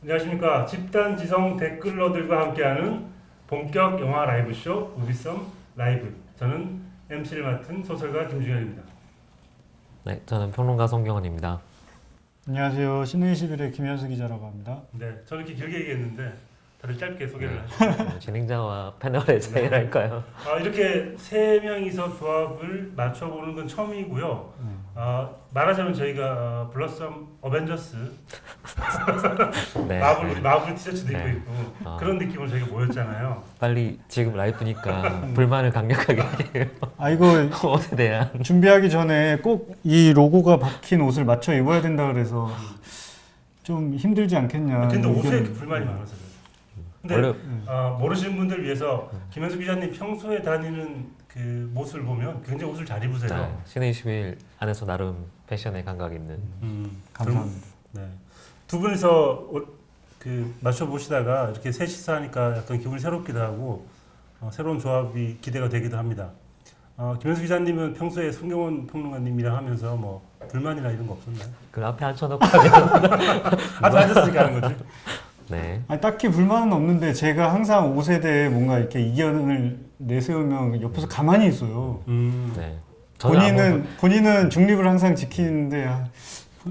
안녕하십니까. 집단지성 댓글러들과 함께하는 본격 영화 라이브쇼 무비썸 라이브. 저는 MC를 맡은 소설가 김중현입니다. 네, 저는 평론가 송경원입니다. 안녕하세요. 신의21의 김현수 기자라고 합니다. 네, 저는 이렇게 길게 얘기했는데 다들 짧게 소개를 하시죠. 진행자와 패널의 차이랄까요? 이렇게 세 명이서 조합을 맞춰보는 건 처음이고요. 말하자면 저희가 블러썸 어벤져스 네, 우리 마블 티셔츠도 입고 있고 그런 느낌으로 저희가 모였잖아요. 빨리 지금 라이브니까 불만을 강력하게 얘기해요. 이거 옷에 대한. 준비하기 전에 꼭 이 로고가 박힌 옷을 맞춰 입어야 된다 그래서 좀 힘들지 않겠냐. 근데 옷에 의견을. 이렇게 불만이 많아서요. 근데 원래 모르시는 분들 위해서 김현수 기자님 평소에 다니는 그 모습을 보면 굉장히 옷을 잘 입으세요. 네, 신의 21 안에서 나름 패션에 감각 있는. 감사합니다. 네. 두 분이서 맞춰 보시다가 이렇게 셋이서 하니까 약간 기분이 새롭기도 하고 새로운 조합이 기대가 되기도 합니다. 김현수 기자님은 평소에 송경원 평론가님이랑 하면서 뭐 불만이나 이런 거 없었나요? 그 앞에 앉혀놓고 하면. 앞에 앉았으니까 하는 거지. 네. 딱히 불만은 없는데 제가 항상 옷에 대해 뭔가 이렇게 이견을 내세우면 옆에서 가만히 있어요. 네. 본인은 중립을 항상 지키는데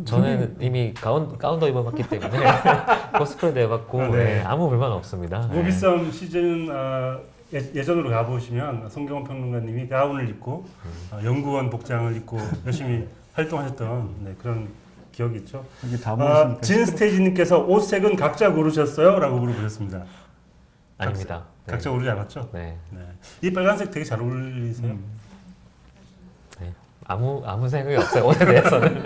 저는 이미 가운도 입어봤기 때문에 코스프레도 해봤고 네. 아무 불만 없습니다. 네. 무비썸 시즌 예전으로 가보시면 송경원 평론가님이 가운을 입고 연구원 복장을 입고 열심히 활동하셨던 그런 기억이 있죠. 여기 다 보시니까 진스테이지님께서 옷 색은 각자 고르셨어요? 라고 물어보셨습니다. 아닙니다. 각자 고르지 않았죠? 네. 네. 이 빨간색 되게 잘 어울리세요. 네. 아무 생각이 없어요. 옷에 대해서는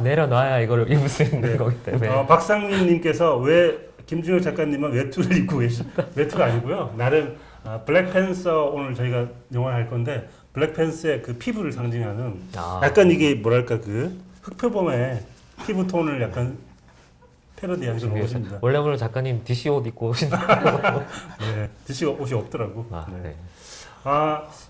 내려놔야 이걸 입을 수 있는 거기 때문에. 박상민님께서 왜 김준혁 작가님은 외투를 입고 계시죠? 외투가 아니고요. 나름 블랙팬서 오늘 저희가 영화를 할 건데 블랙팬서의 그 피부를 상징하는 약간 이게 뭐랄까 그 흑표범의 피부 톤을 약간 패러디한 그런 옷입니다. 원래 오늘 작가님 DC 옷 입고 오신다고. 네, DC 옷이 없더라고. 네.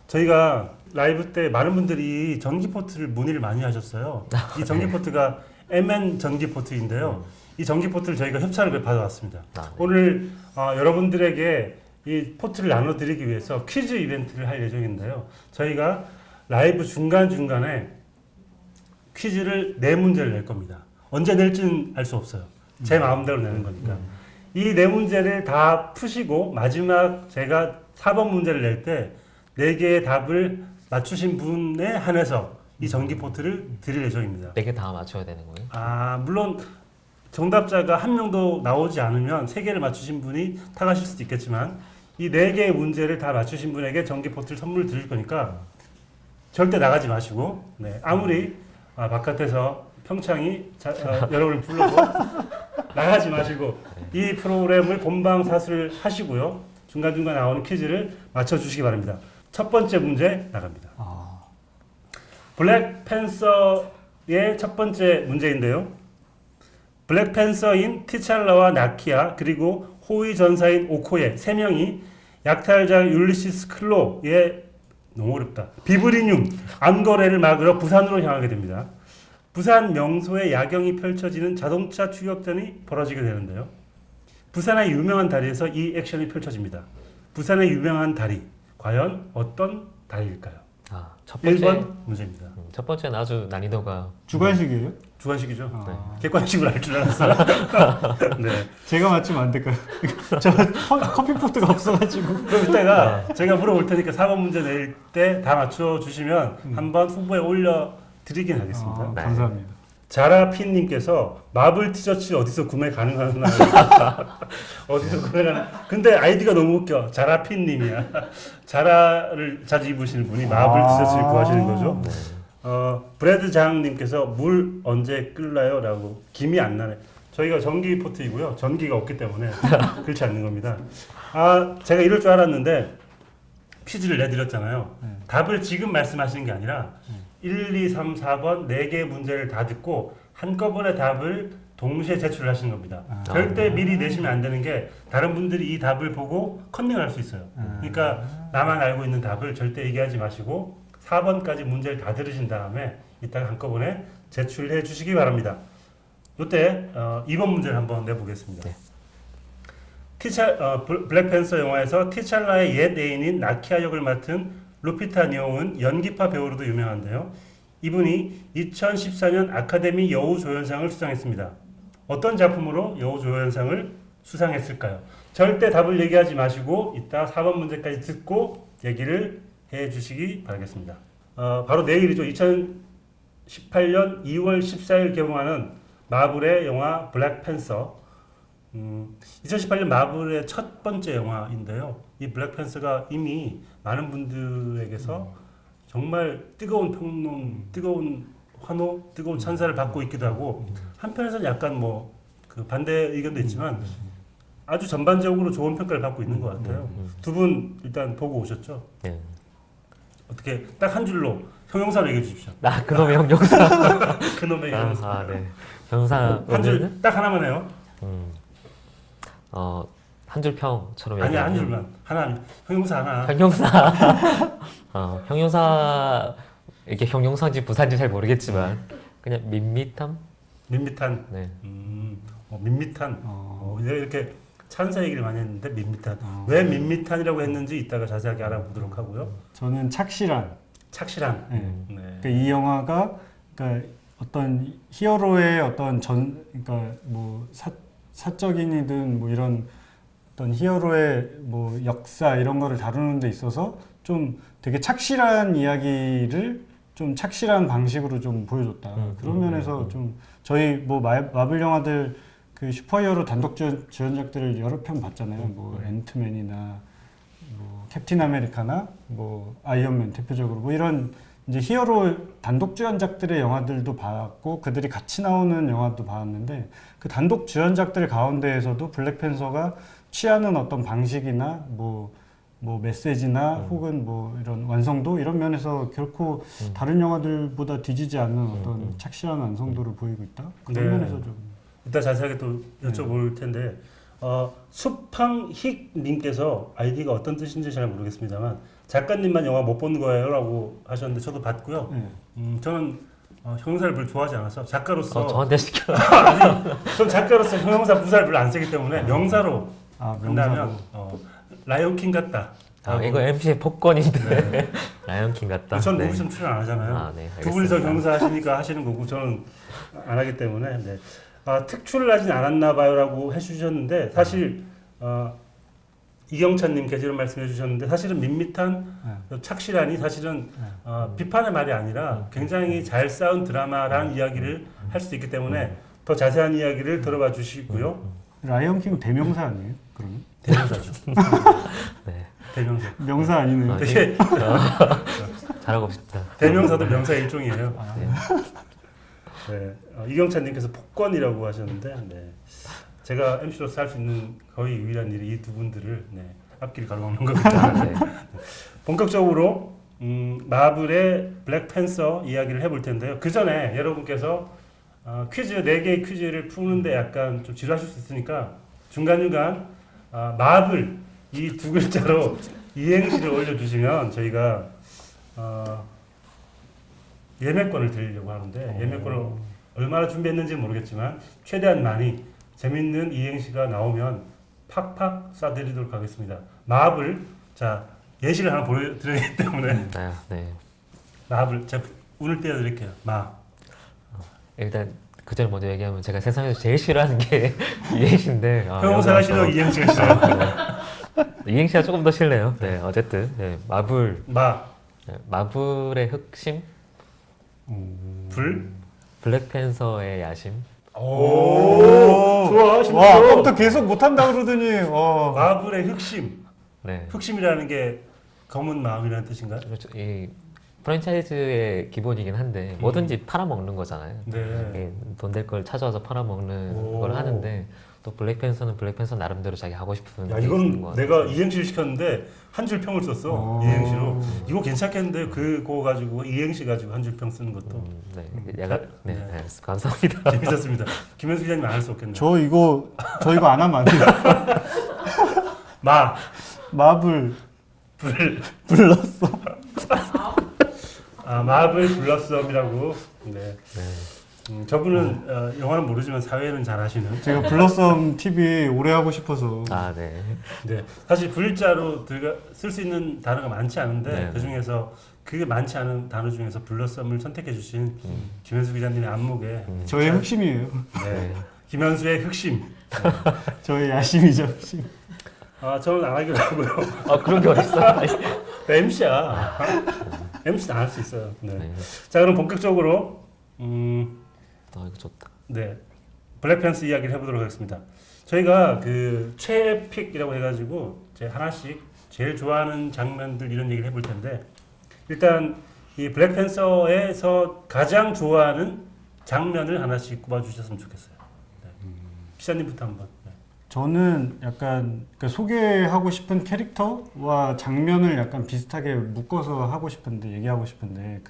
저희가 라이브 때 많은 분들이 전기포트를 문의를 많이 하셨어요. 이 전기포트가 MN 전기포트인데요. 이 전기포트를 저희가 협찬을 받아왔습니다. 네. 오늘 여러분들에게 이 포트를 나눠드리기 위해서 퀴즈 이벤트를 할 예정인데요. 저희가 라이브 중간중간에 퀴즈를 4문제를 낼 겁니다. 언제 낼지는 알 수 없어요. 제 마음대로 내는 거니까. 이 4문제를 다 푸시고 마지막 제가 4번 문제를 낼 때 4개의 답을 맞추신 분에 한해서 이 전기포트를 드릴 예정입니다. 4개 다 맞춰야 되는 거예요? 물론 정답자가 한 명도 나오지 않으면 3개를 맞추신 분이 타가실 수도 있겠지만 이 4개의 문제를 다 맞추신 분에게 전기포트를 선물 드릴 거니까 절대 나가지 마시고 아무리 바깥에서 평창이 여러분을 불러도 나가지 마시고 이 프로그램을 본방사수를 하시고요. 중간중간 나오는 퀴즈를 맞춰주시기 바랍니다. 첫 번째 문제 나갑니다. 블랙팬서의 첫 번째 문제인데요. 블랙팬서인 티찰라와 나키아 그리고 호위 전사인 오코예 3명이 약탈자 율리시스 클로의 너무 어렵다. 비브리늄 암거래를 막으러 부산으로 향하게 됩니다. 부산 명소의 야경이 펼쳐지는 자동차 추격전이 벌어지게 되는데요. 부산의 유명한 다리에서 이 액션이 펼쳐집니다. 부산의 유명한 다리 과연 어떤 다리일까요? 첫 번째 1번 문제입니다. 첫 번째는 아주 난이도가 주관식이에요? 주관식이죠. 객관식으로 할 줄 알았어요. 네. 제가 맞추면 안 될까요? 저 커피포트가 없어가지고. 그럼 이따가 제가 물어볼 테니까 4번 문제 낼 때 다 맞춰주시면 한번 후보에 올려드리긴 하겠습니다. 네. 감사합니다. 자라핀님께서 마블 티셔츠 어디서 구매 가능하나? 어디서 구매 가능? 근데 아이디가 너무 웃겨. 자라핀님이야. 자라를 자주 입으시는 분이 마블 티셔츠를 구하시는 거죠. 브래드 장님께서 물 언제 끓나요? 라고 김이 안 나네. 저희가 전기 포트이고요. 전기가 없기 때문에 그렇지 않는 겁니다. 제가 이럴 줄 알았는데 퀴즈를 내드렸잖아요. 답을 지금 말씀하시는 게 아니라 1, 2, 3, 4번 4개의 문제를 다 듣고 한꺼번에 답을 동시에 제출을 하시는 겁니다. 절대 미리 내시면 안 되는 게 다른 분들이 이 답을 보고 컨닝을 할 수 있어요. 그러니까 나만 알고 있는 답을 절대 얘기하지 마시고 4번까지 문제를 다 들으신 다음에 이따가 한꺼번에 제출해 주시기 바랍니다. 이때 2번 문제를 한번 내보겠습니다. 네. 블랙팬서 영화에서 티찰라의 옛 애인인 나키아 역을 맡은 루피타 니옹은 연기파 배우로도 유명한데요. 이분이 2014년 아카데미 여우조연상을 수상했습니다. 어떤 작품으로 여우조연상을 수상했을까요? 절대 답을 얘기하지 마시고 이따 4번 문제까지 듣고 얘기를 해주시기 바라겠습니다. 바로 내일이죠. 2018년 2월 14일 개봉하는 마블의 영화 블랙팬서. 2018년 마블의 첫 번째 영화인데요. 이 블랙팬서가 이미 많은 분들에게서 정말 뜨거운 평론, 뜨거운 환호, 뜨거운 찬사를 받고 있기도 하고 한편에서는 약간 뭐 그 반대 의견도 있지만 아주 전반적으로 좋은 평가를 받고 있는 것 같아요. 두 분 일단 보고 오셨죠? 네. 어떻게 딱 한 줄로 형용사로 얘기해 주십시오. 그놈의 형용사. 그놈의 형용사. 네. 형용사. 한 줄 딱 하나만 해요. 한 줄 평처럼 아니 한 얘기하면 줄만 하나 형용사 하나. 형용사. 형용사 이게 형용사인지 부사인지 잘 모르겠지만 그냥 밋밋함. 밋밋한. 네. 밋밋한. 이렇게 찬사 얘기를 많이 했는데 밋밋한. 왜 밋밋한이라고 했는지 이따가 자세하게 알아보도록 하고요. 저는 착실한. 착실한. 네. 네. 그러니까 이 영화가 그러니까 어떤 히어로의 어떤 그러니까 뭐 사적인이든 뭐 이런 어떤 히어로의 뭐 역사 이런 거를 다루는 데 있어서 좀 되게 착실한 이야기를 좀 착실한 방식으로 좀 보여줬다. 그런 면에서 좀 저희 뭐 마블 영화들 그 슈퍼히어로 단독 주연작들을 여러 편 봤잖아요. 뭐 앤트맨이나 뭐 캡틴 아메리카나 뭐 아이언맨 대표적으로 뭐 이런 이제 히어로 단독 주연작들의 영화들도 봤고 그들이 같이 나오는 영화도 봤는데 그 단독 주연작들 가운데에서도 블랙팬서가 취하는 어떤 방식이나 뭐 메시지나 혹은 뭐 이런 완성도 이런 면에서 결코 다른 영화들보다 뒤지지 않는 어떤 착실한 완성도를 보이고 있다. 그런 네. 면에서 좀 이따 자세하게 또 여쭤볼 텐데 수팡힉님께서 아이디가 어떤 뜻인지 잘 모르겠습니다만 작가님만 영화 못 본 거예요라고 하셨는데 저도 봤고요. 네. 저는 형용사를 별로 좋아하지 않아서 작가로서 저한테 시켜. 전 작가로서 형용사 부사를 별로 안 쓰기 때문에 명사로 한다면 명사로. 라이온킹 같다. 이거 MC의 복권인데 네. 라이언킹 같다. 전 네. 무슨 출연 안 하잖아요. 네, 두 분이서 알겠습니다. 형용사 하시니까 하시는 거고 저는 안 하기 때문에 네. 특출을 하진 않았나 봐요라고 해주셨는데 사실 이경찬님 계시는 말씀해 주셨는데 사실은 밋밋한 착실하니 사실은 비판의 말이 아니라 굉장히 잘 싸운 드라마라는 이야기를 할 수 있기 때문에 더 자세한 이야기를 들어봐 주시고요. 라이언 킹 대명사 아니에요? 그러면? 대명사죠. 네. 대명사. 명사 아니네요. 되게 잘하고 싶다. 대명사도 명사의 일종이에요. 네. 네. 이경찬님께서 폭권이라고 하셨는데 네. 제가 MC로서 할 수 있는 거의 유일한 일이 이 두 분들을 앞길 가로막는 겁니다. 네. 본격적으로 마블의 블랙팬서 이야기를 해볼 텐데요. 그 전에 여러분께서 퀴즈 4개의 퀴즈를 푸는데 약간 좀 지루하실 수 있으니까 중간중간 마블 이 두 글자로 이행시를 올려주시면 저희가 예매권을 드리려고 하는데 예매권을 얼마나 준비했는지 모르겠지만 최대한 많이 재밌는 이행시가 나오면 팍팍 쏴드리도록 하겠습니다. 마블 자 예시를 하나 보여드리기 때문에 네. 마블 제가 운을 띄워드릴게요. 일단 그 전에 먼저 얘기하면 제가 세상에서 제일 싫어하는 게 이행시인데 형용사가 싫어 이행시가 싫어. 이행시가 조금 더 싫네요. 네, 어쨌든 네, 마블 네, 마블의 흑심 불 블랙팬서의 야심 오, 좋아. 와, 아까부터 계속 못한다 그러더니 마블의 흑심. 네. 흑심이라는 게 검은 마음이라는 뜻인가요? 그렇죠. 이 프랜차이즈의 기본이긴 한데 뭐든지 팔아먹는 거잖아요. 네. 돈 될 걸 찾아와서 팔아먹는 걸 하는데 또 블랙팬서는 블랙팬서 나름대로 자기 하고 싶은 야 게 있는 이건 것 내가 같아요. 이행시를 시켰는데 한 줄 평을 썼어. 이행시로. 이거 괜찮겠는데 그거 가지고 이행시 가지고 한 줄 평 쓰는 것도 네, 약간 네, 네. 네, 감사합니다. 재밌었습니다. 김현수 기자님 안 할 수 없겠네요. 저 이거 안 하면 안 돼요. 마블 불렀어. 마블 블러썸이라고. 네. 저분은 영화는 모르지만 사회는 잘 하시는. 제가 블러썸 TV 오래 하고 싶어서 아, 네. 네, 사실 불자로 쓸 수 있는 단어가 많지 않은데 네. 그 중에서 그게 많지 않은 단어 중에서 블러썸을 선택해 주신 김현수 기자님의 안목에 저의 흑심이에요. 네, 김현수의 흑심. 저의 야심이죠. 흑심. 저는 안 하기로 하고요. 아, 그런 게 어딨어? MC야. MC는 안 할 수 있어요. 네. 네. 자, 그럼 본격적으로 이거 좋다. 네, 블랙팬서 이야기를 해보도록 하겠습니다. 저희가 그 최애픽이라고 해가지고 제 하나씩 제일 좋아하는 장면들 이런 얘기를 해볼 텐데 일단 이 블랙팬서에서 가장 좋아하는 장면을 하나씩 꼽아주셨으면 좋겠어요. 네. 피자님부터 한번. 네. 저는 약간 그러니까 소개하고 싶은 캐릭터와 장면을 약간 비슷하게 묶어서 하고 싶은데 얘기하고 싶은데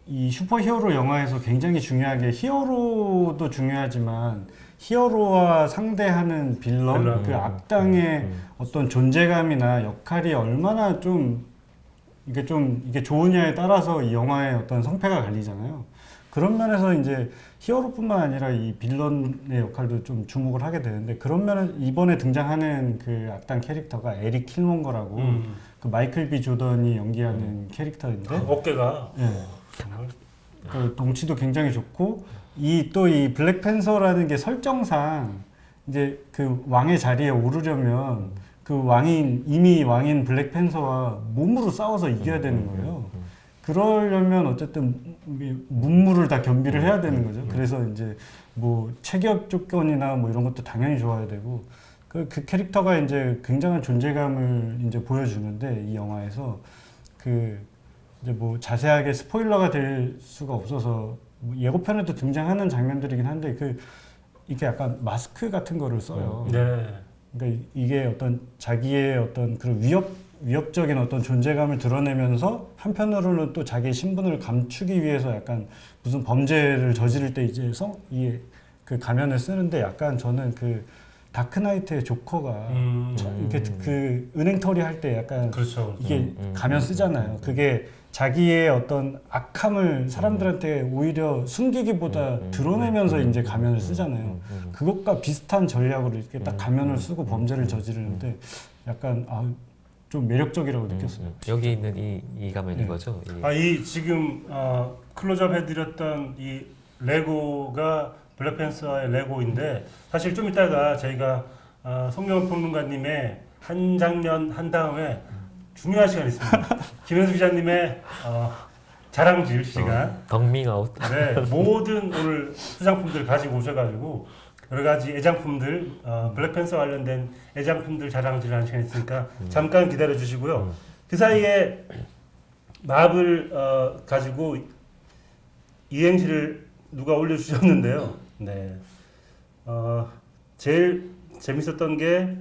이 슈퍼히어로 영화에서 굉장히 중요하게 히어로도 중요하지만 히어로와 상대하는 빌런, 그 악당의 어떤 존재감이나 역할이 얼마나 이게 좋으냐에 따라서 이 영화의 어떤 성패가 갈리잖아요. 그런 면에서 이제 히어로뿐만 아니라 이 빌런의 역할도 좀 주목을 하게 되는데 그런 면은 이번에 등장하는 그 악당 캐릭터가 에릭 킬몬거라고 그 마이클 B 조던이 연기하는 캐릭터인데 어깨가 예. 그 덩치도 굉장히 좋고 이 블랙팬서라는 게 설정상 이제 그 왕의 자리에 오르려면 그 이미 왕인 블랙팬서와 몸으로 싸워서 이겨야 되는 거예요. 그러려면 어쨌든 문물을 다 겸비를 해야 되는 거죠. 그래서 이제 뭐 체격 조건이나 뭐 이런 것도 당연히 좋아야 되고 그 캐릭터가 이제 굉장한 존재감을 이제 보여주는데 이 영화에서 이제 뭐 자세하게 스포일러가 될 수가 없어서 뭐 예고편에도 등장하는 장면들이긴 한데 이게 약간 마스크 같은 거를 써요. 네. 그러니까 이게 어떤 자기의 어떤 그런 위협적인 어떤 존재감을 드러내면서 한편으로는 또 자기의 신분을 감추기 위해서 약간 무슨 범죄를 저지를 때 이제 그 가면을 쓰는데 약간 저는 그 다크나이트의 조커가 이렇게 그 은행털이 할 때 약간 그렇죠. 이게 가면 쓰잖아요. 그게 자기의 어떤 악함을 사람들한테 오히려 숨기기보다 드러내면서 이제 가면을 쓰잖아요. 그것과 비슷한 전략으로 이렇게 딱 가면을 쓰고 범죄를 저지르는데 약간 좀 매력적이라고 느꼈어요. 여기 있는 이 가면 네. 이거죠? 이 지금 클로즈업 해드렸던 이 레고가 블랙팬서의 레고인데 사실 좀 이따가 저희가 송명훈 평론가님의 한 장면 한 다음에 중요한 시간이 있습니다. 김현수 기자님의 자랑질 시간. 덕밍아웃. 네, 모든 오늘 수장품들 가지고 오셔가지고 여러 가지 애장품들, 블랙팬서 관련된 애장품들 자랑질하는 시간이 있으니까 잠깐 기다려 주시고요. 그 사이에 마블 가지고 이행시를 누가 올려주셨는데요. 네, 제일 재밌었던 게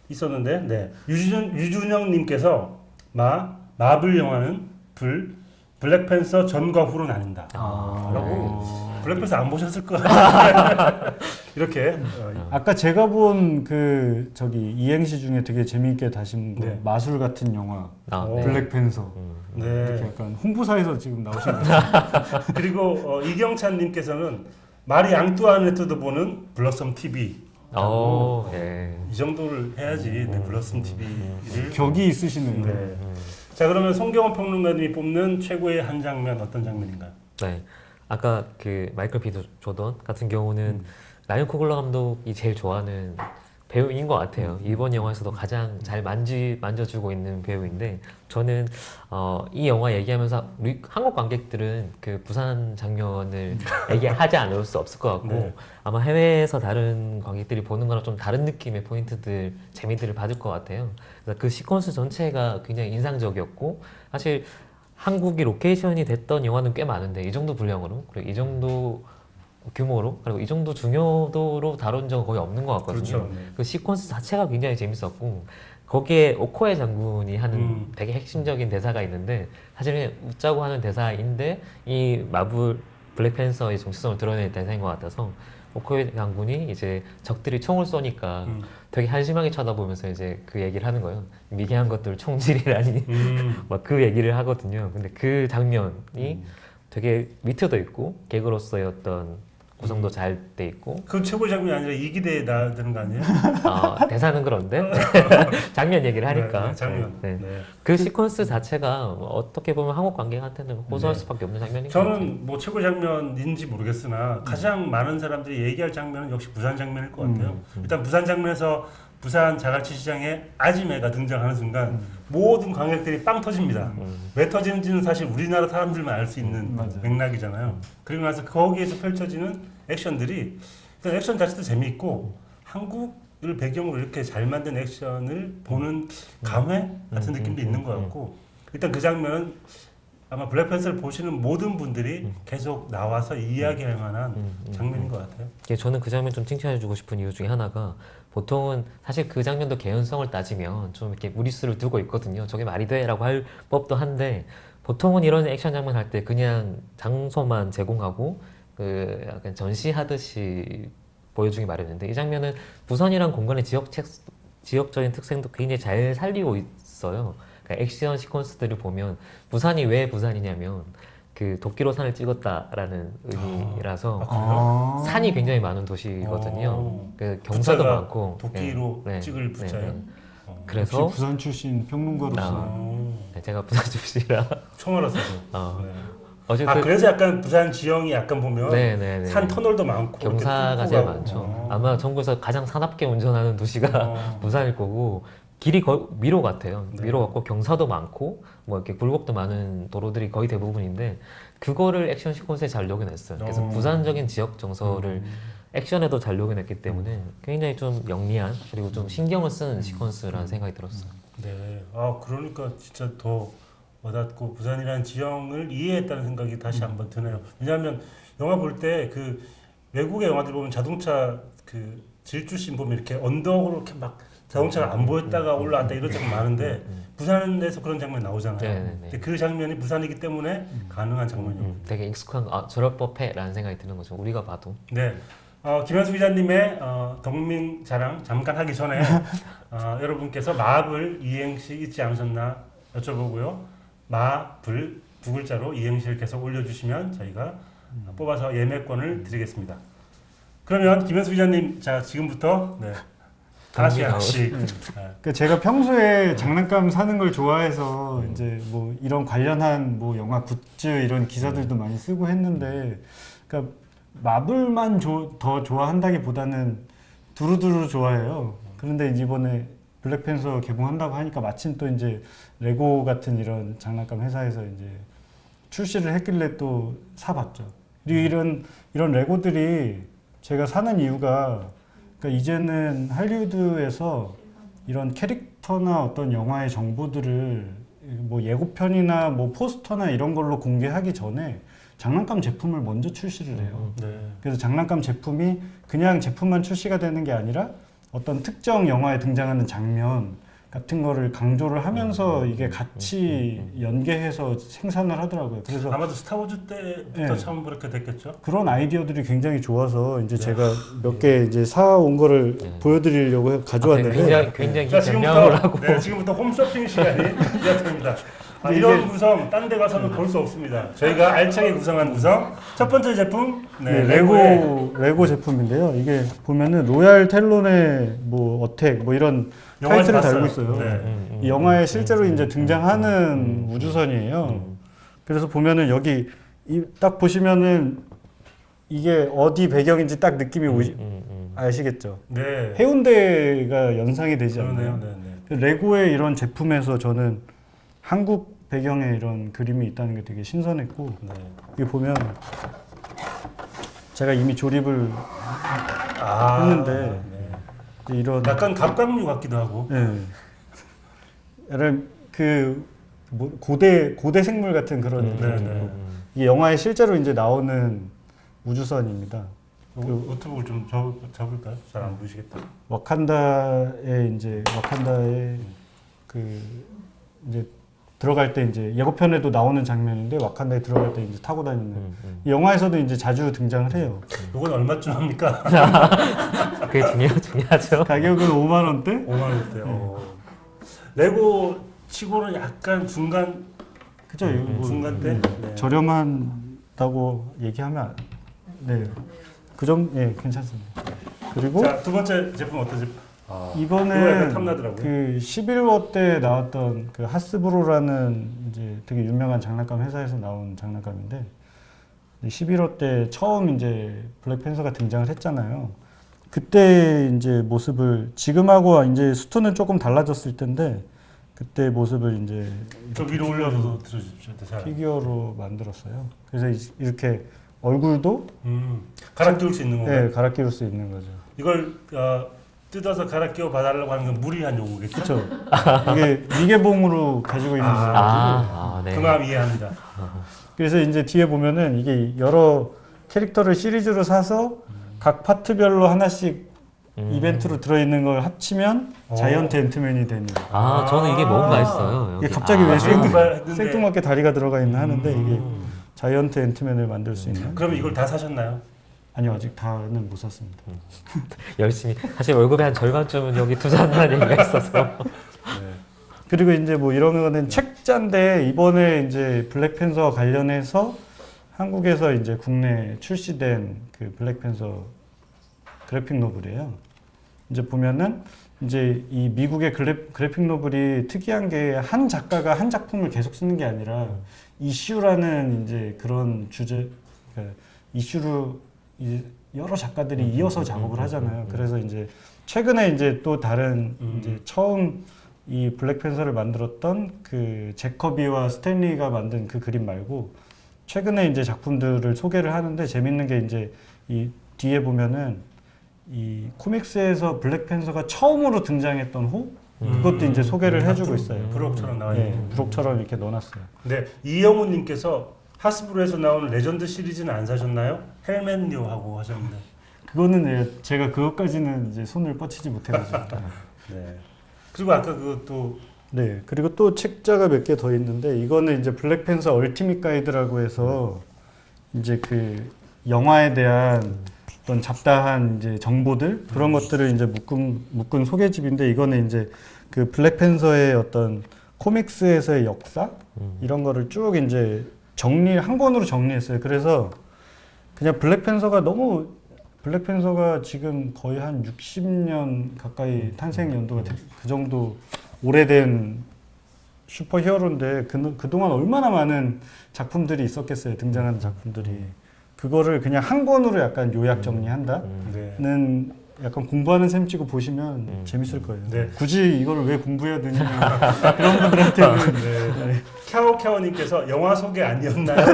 있었는데, 네, 유준영님께서 마블 영화는 블랙팬서 전과 후로 나뉜다. 라고 블랙팬서 안 보셨을 거 같아요. 이렇게 아까 제가 본 이행시 중에 되게 재미있게 다신 거 네. 마술 같은 영화 네. 블랙팬서 네. 이렇게 약간 홍보사에서 지금 나오신 것 같아요. 그리고 이경찬님께서는 마리 앙뚜아네트도 보는 블러썸 TV. 예. 이 정도를 해야지 네, 블러썸 TV를. 격이 있으시네요. 네. 자, 그러면 송경원 평론가님이 뽑는 최고의 한 장면 어떤 장면인가요? 네. 아까 그 마이클 B 조던 같은 경우는 라이언 코글러 감독이 제일 좋아하는 배우인 것 같아요. 이번 영화에서도 가장 잘 만져주고 있는 배우인데 저는 이 영화 얘기하면서 우리 한국 관객들은 그 부산 장면을 얘기하지 않을 수 없을 것 같고 네. 아마 해외에서 다른 관객들이 보는 거랑 좀 다른 느낌의 포인트들, 재미들을 받을 것 같아요. 그래서 그 시퀀스 전체가 굉장히 인상적이었고 사실 한국이 로케이션이 됐던 영화는 꽤 많은데 이 정도 분량으로 그리고 이 정도 규모로 그리고 이 정도 중요도로 다룬 적은 거의 없는 것 같거든요. 그렇죠. 네. 그 시퀀스 자체가 굉장히 재밌었고 거기에 오코에 장군이 하는 되게 핵심적인 대사가 있는데 사실은 웃자고 하는 대사인데 이 마블 블랙팬서의 정체성을 드러내는 대사인 것 같아서 오코에 장군이 이제 적들이 총을 쏘니까 되게 한심하게 쳐다보면서 이제 그 얘기를 하는 거예요. 미개한 것들 총질이라니 막 그 얘기를 하거든요. 근데 그 장면이 되게 위트도 있고 개그로서의 어떤 구성도 잘 돼 있고 그 최고 장면이 아니라 이기대에 나야 되는 거 아니에요? 대사는 그런데 장면 얘기를 하니까 네, 네, 장면. 네. 네. 그 시퀀스 자체가 어떻게 보면 한국 관객한테는 호소할 네. 수밖에 없는 장면인 것 같아요. 저는 뭐 최고 장면인지 모르겠으나 가장 많은 사람들이 얘기할 장면은 역시 부산 장면일 것 같아요. 일단 부산 장면에서 부산 자갈치 시장에 아지매가 등장하는 순간 모든 관객들이 빵 터집니다. 왜 터지는지는 사실 우리나라 사람들만 알 수 있는 맞아요. 맥락이잖아요. 그리고 나서 거기에서 펼쳐지는 액션들이 일단 액션 자체도 재미있고 한국을 배경으로 이렇게 잘 만든 액션을 보는 감회 같은 느낌도 있는 것 같고 일단 그 장면은 아마 블랙팬서를 보시는 모든 분들이 계속 나와서 이야기할 만한 장면인 것 같아요. 저는 그 장면 좀 칭찬해주고 싶은 이유 중에 하나가 보통은 사실 그 장면도 개연성을 따지면 좀 이렇게 무리수를 두고 있거든요. 저게 말이 돼라고 할 법도 한데 보통은 이런 액션 장면 할 때 그냥 장소만 제공하고 그 약간 전시하듯이 보여주기 마련인데 이 장면은 부산이란 공간의 지역적인 특성도 굉장히 잘 살리고 있어요. 그러니까 액션 시퀀스들을 보면 부산이 왜 부산이냐면 그 도끼로 산을 찍었다라는 의미라서 산이 굉장히 많은 도시거든요. 그 경사도 부자가 많고 도끼로 찍을 부자예요. 그래서 역시 부산 출신 평론가로서 제가 부산 출신이라 처음 알았어요. 네. 어쨌든 그래서 약간 부산 지형이 약간 보면 네네네. 산 터널도 많고 경사가 이렇게 제일 뚫고 많죠. 가고. 아마 전국에서 가장 사납게 운전하는 도시가 부산일 거고 길이 거의 미로 같아요. 네. 미로 같고 경사도 많고 뭐 이렇게 굴곡도 많은 도로들이 거의 대부분인데 그거를 액션 시퀀스에 잘 녹여냈어요. 그래서 부산적인 지역 정서를 액션에도 잘 녹여냈기 때문에 굉장히 좀 영리한 그리고 좀 신경을 쓰는 시퀀스라는 생각이 들었어요. 네. 그러니까 진짜 더 와닿고 부산이라는 지형을 이해했다는 생각이 다시 한번 드네요. 왜냐하면 영화 볼 때 그 외국의 영화들 보면 자동차 그 질주씬 보면 이렇게 언덕으로 이렇게 막 자동차가 안 보였다가 올라왔다 이런 장면 많은데 부산에서 그런 장면 나오잖아요. 네네네. 근데 그 장면이 부산이기 때문에 가능한 장면이에요. 되게 익숙한 저럴 법해라는 생각이 드는 거죠. 우리가 봐도. 네. 김현수 기자님의 덕민 자랑 잠깐 하기 전에 여러분께서 마블 이행시 잊지 않으셨나 여쭤보고요. 마블 두 글자로 이행시를 계속 올려주시면 저희가 뽑아서 예매권을 드리겠습니다. 그러면 김현수 기자님, 자 지금부터 다시 하나씩. 그러니까 제가 평소에 장난감 사는 걸 좋아해서 이제 뭐 이런 관련한 뭐 영화 굿즈 이런 기사들도 많이 쓰고 했는데, 그러니까 마블만 더 좋아한다기보다는 두루두루 좋아해요. 그런데 이번에 블랙팬서 개봉한다고 하니까 마침 또 이제 레고 같은 이런 장난감 회사에서 이제 출시를 했길래 또 사봤죠. 그리고 이런 레고들이 제가 사는 이유가, 그러니까 이제는 할리우드에서 이런 캐릭터나 어떤 영화의 정보들을 뭐 예고편이나 뭐 포스터나 이런 걸로 공개하기 전에 장난감 제품을 먼저 출시를 해요. 네. 그래서 장난감 제품이 그냥 제품만 출시가 되는 게 아니라 어떤 특정 영화에 등장하는 장면 같은 거를 강조를 하면서 이게 같이 연계해서 생산을 하더라고요. 그래서 아마도 스타워즈 때부터 네. 처음 그렇게 됐겠죠. 그런 아이디어들이 굉장히 좋아서 이제 제가 몇 개 이제 사온 거를 보여드리려고 가져왔는데, 굉장히 자, 변명을 하고 지금부터 홈쇼핑 시간이 시작됩니다. 이런 구성 딴 데 가서는 볼 수 없습니다. 저희가 알차게 구성한 구성. 첫 번째 제품 레고 제품인데요. 이게 보면은 로얄 텔론의 뭐 어택 뭐 이런 영화에서 타이틀을 봤어요. 달고 있어요. 네. 이 영화에 실제로 이제 등장하는 우주선이에요. 그래서 보면은 여기 딱 보시면은 이게 어디 배경인지 딱 느낌이 아시겠죠? 네. 해운대가 연상이 되지 않나요? 그러네요. 네. 레고의 이런 제품에서 저는 한국 배경에 이런 그림이 있다는 게 되게 신선했고, 네. 여기 보면 제가 이미 조립을 했는데 네. 이런 약간 갑각류 같기도 하고. 약간 뭐 고대 생물 같은 그런 느낌이고, 이게 영화에 실제로 이제 나오는 우주선입니다. 노트북을 좀 접을까요? 잘 안 보이시겠다. 와칸다의 이제 들어갈 때 이제 예고편에도 나오는 장면인데, 와칸다에 들어갈 때 이제 타고 다니는 이 영화에서도 이제 자주 등장을 해요. 이건 얼마쯤 합니까? 그게 중요하죠. 가격은 5만 원대? 5만 원대요. 레고 치고는 약간 중간 그죠? 중간대. 네. 저렴한 괜찮다고 얘기하면 네, 그 정도 예, 괜찮습니다. 그리고 자, 두 번째 제품 어떤 제품? 이거 약간 이번에 탐나더라고요. 그 11호 때 나왔던 그 하스브로라는 이제 되게 유명한 장난감 회사에서 나온 장난감인데 11호 때 처음 이제 블랙팬서가 등장을 했잖아요. 그때 이제 모습을 지금하고 이제 수트는 조금 달라졌을 텐데 그때 모습을 이제 저 위로 올려서 들어주십시오. 자, 피규어로 만들었어요. 그래서 이렇게 얼굴도 갈아 끼울 수 있는 건가요? 네, 갈아 끼울 수 있는 거죠. 이걸 뜯어서 갈아 끼워 봐달라고 하는 건 무리한 요구겠죠? 그렇죠. 이게 미개봉으로 가지고 있는 거예요. 네. 그 마음 이해합니다. 그래서 이제 뒤에 보면은 이게 여러 캐릭터를 시리즈로 사서 각 파트별로 하나씩 이벤트로 들어있는 걸 합치면 자이언트 앤트맨이 되는. 저는 이게 뭔가 했어요. 이게 여기. 갑자기 왜 생뚱맞게 생뚱맞게 다리가 들어가 있나 하는데 이게 자이언트 앤트맨을 만들 수 있는. 그럼 이걸 다 사셨나요? 아니요, 아직 다는 못 샀습니다. 열심히 사실 월급의 한 절반쯤은 여기 투자한다는 얘기가 있어서 그리고 이제 뭐 이런 거는 책자인데 이번에 이제 블랙팬서와 관련해서 한국에서 이제 국내 출시된 그 블랙팬서 그래픽 노블이에요. 이제 보면은 이제 이 미국의 그래픽 노블이 특이한 게 한 작가가 한 작품을 계속 쓰는 게 아니라 이슈라는 이제 그런 주제, 그러니까 이슈로 여러 작가들이 이어서 작업을 하잖아요. 그래서 이제 최근에 이제 또 다른 이제 처음 이 블랙팬서를 만들었던 그 제커비와 스탠리가 만든 그 그림 말고 최근에 이제 작품들을 소개를 하는데 재밌는 게 이제 이 뒤에 보면은 이 코믹스에서 블랙팬서가 처음으로 등장했던 호 그것도 이제 소개를 해주고 있어요. 부록처럼 나와 네, 있는. 부록처럼 이렇게 넣어놨어요. 네, 이영훈님께서 하스브로에서 나오는 레전드 시리즈는 안 사셨나요? 헬멧요하고 하셨는데. 그거는 제가 그것까지는 이제 손을 뻗치지 못해가지고. 네. 그리고 아까 그것도 네, 그리고 또 책자가 몇 개 더 있는데 이거는 이제 블랙팬서 얼티밋 가이드라고 해서 이제 그 영화에 대한 어떤 잡다한 이제 정보들 그런 것들을 이제 묶은 소개집인데 이거는 이제 그 블랙팬서의 어떤 코믹스에서의 역사 이런 거를 쭉 이제 한 권으로 정리했어요. 그래서 그냥 블랙팬서가 지금 거의 한 60년 가까이 탄생 연도가 그 정도 오래된 슈퍼 히어로인데 그동안 얼마나 많은 작품들이 있었겠어요. 등장하는 작품들이. 그거를 그냥 한 권으로 약간 요약 정리한다는 네. 약간 공부하는 셈 치고 보시면 재밌을 거예요. 네. 굳이 이걸 왜 공부해야 되냐 그런 분들한테는 네. 캬오캬오님께서 영화 소개 아니었나요?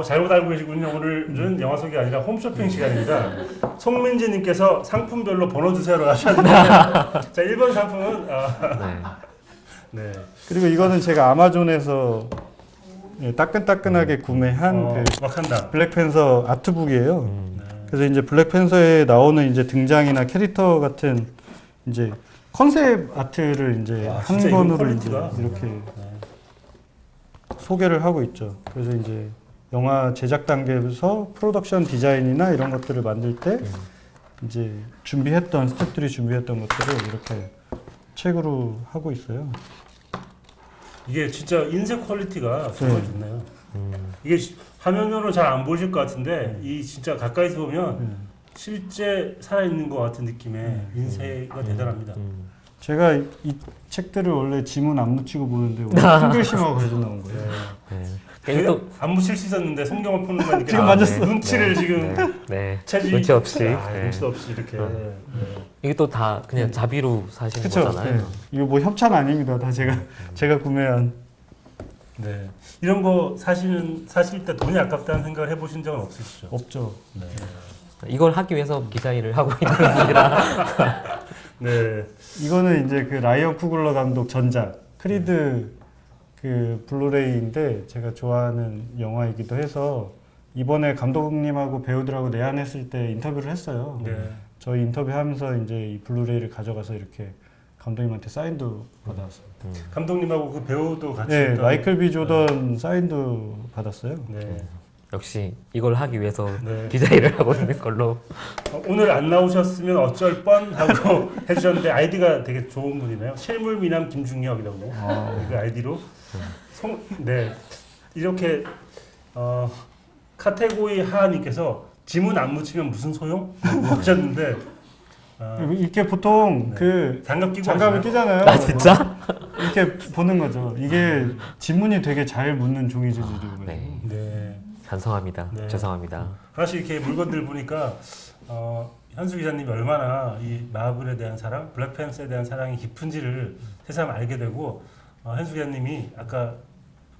잘못 알고 계시군요. 오늘은 영화 소개 아니라 홈쇼핑 시간입니다. 송민지님께서 상품별로 번호 주세요로 하셨는데 자 1번 상품은 네. 그리고 이거는 제가 아마존에서 따끈따끈하게 구매한 그 와칸다 블랙팬서 아트북이에요. 그래서 이제 블랙팬서에 나오는 이제 등장이나 캐릭터 같은 이제 컨셉 아트를 이제 한 진짜 권으로 이거 이제 퀄리티가. 이렇게 소개를 하고 있죠. 그래서 이제 영화 제작 단계에서 프로덕션 디자인이나 이런 것들을 만들 때 이제 스태프들이 준비했던 것들을 이렇게 책으로 하고 있어요. 이게 진짜 인쇄 퀄리티가 정말 좋네요. 이게 화면으로 잘 안 보실 것 같은데 이 진짜 가까이서 보면 실제 살아있는 것 같은 느낌의 인쇄가 대단합니다. 제가 이 책들을 원래 지문 안 묻히고 보는데 오늘 큰 글씨만 가지고 나온 거예요. 이게 또 안 묻힐 수 있었는데 성경을 푸는 거니까 지금 만졌어. 눈치를 지금 눈치 없이 눈치 없이 이렇게 이게 또 다 그냥 자비로 사신 그쵸? 거잖아요. 네. 이거 뭐 협찬 아닙니다. 다 제가 구매한. 네. 이런 거 사실 때 돈이 아깝다는 생각을 해보신 적은 없으시죠? 없죠. 네. 이걸 하기 위해서 기자 일을 하고 있는 분이라 네. 이거는 이제 그 라이언 쿠글러 감독 전작 크리드 그 블루레이인데 제가 좋아하는 영화이기도 해서 이번에 감독님하고 배우들하고 내한했을 때 인터뷰를 했어요. 네. 저희 인터뷰하면서 이제 이 블루레이를 가져가서 이렇게 감독님한테 사인도 받았어요. 감독님하고 그 배우도 같이 네, 했던- 마이클 B 조던 사인도 받았어요. 네. 역시 이걸 하기 위해서 네. 기자 일을 하고 있는 걸로. 오늘 안 나오셨으면 어쩔 뻔 하고 해주셨는데 아이디가 되게 좋은 분이네요. 실물 미남 김중혁이라고 그 아이디로 네 이렇게 카테고리 하하님께서 지문 안 묻히면 무슨 소용? 라고 하셨는데 이렇게 보통 네. 그 장갑 끼고 장갑을 하시나요? 끼잖아요. 아 진짜? 이렇게 보는 거죠. 이게 지문이 되게 잘 묻는 종이 재질이거든요. 네. 네. 반성합니다. 네. 죄송합니다. 사실 이렇게 물건들 보니까 현수 기자님이 얼마나 이 마블에 대한 사랑, 블랙팬서에 대한 사랑이 깊은지를 세상 알게 되고 현수 기자님이 아까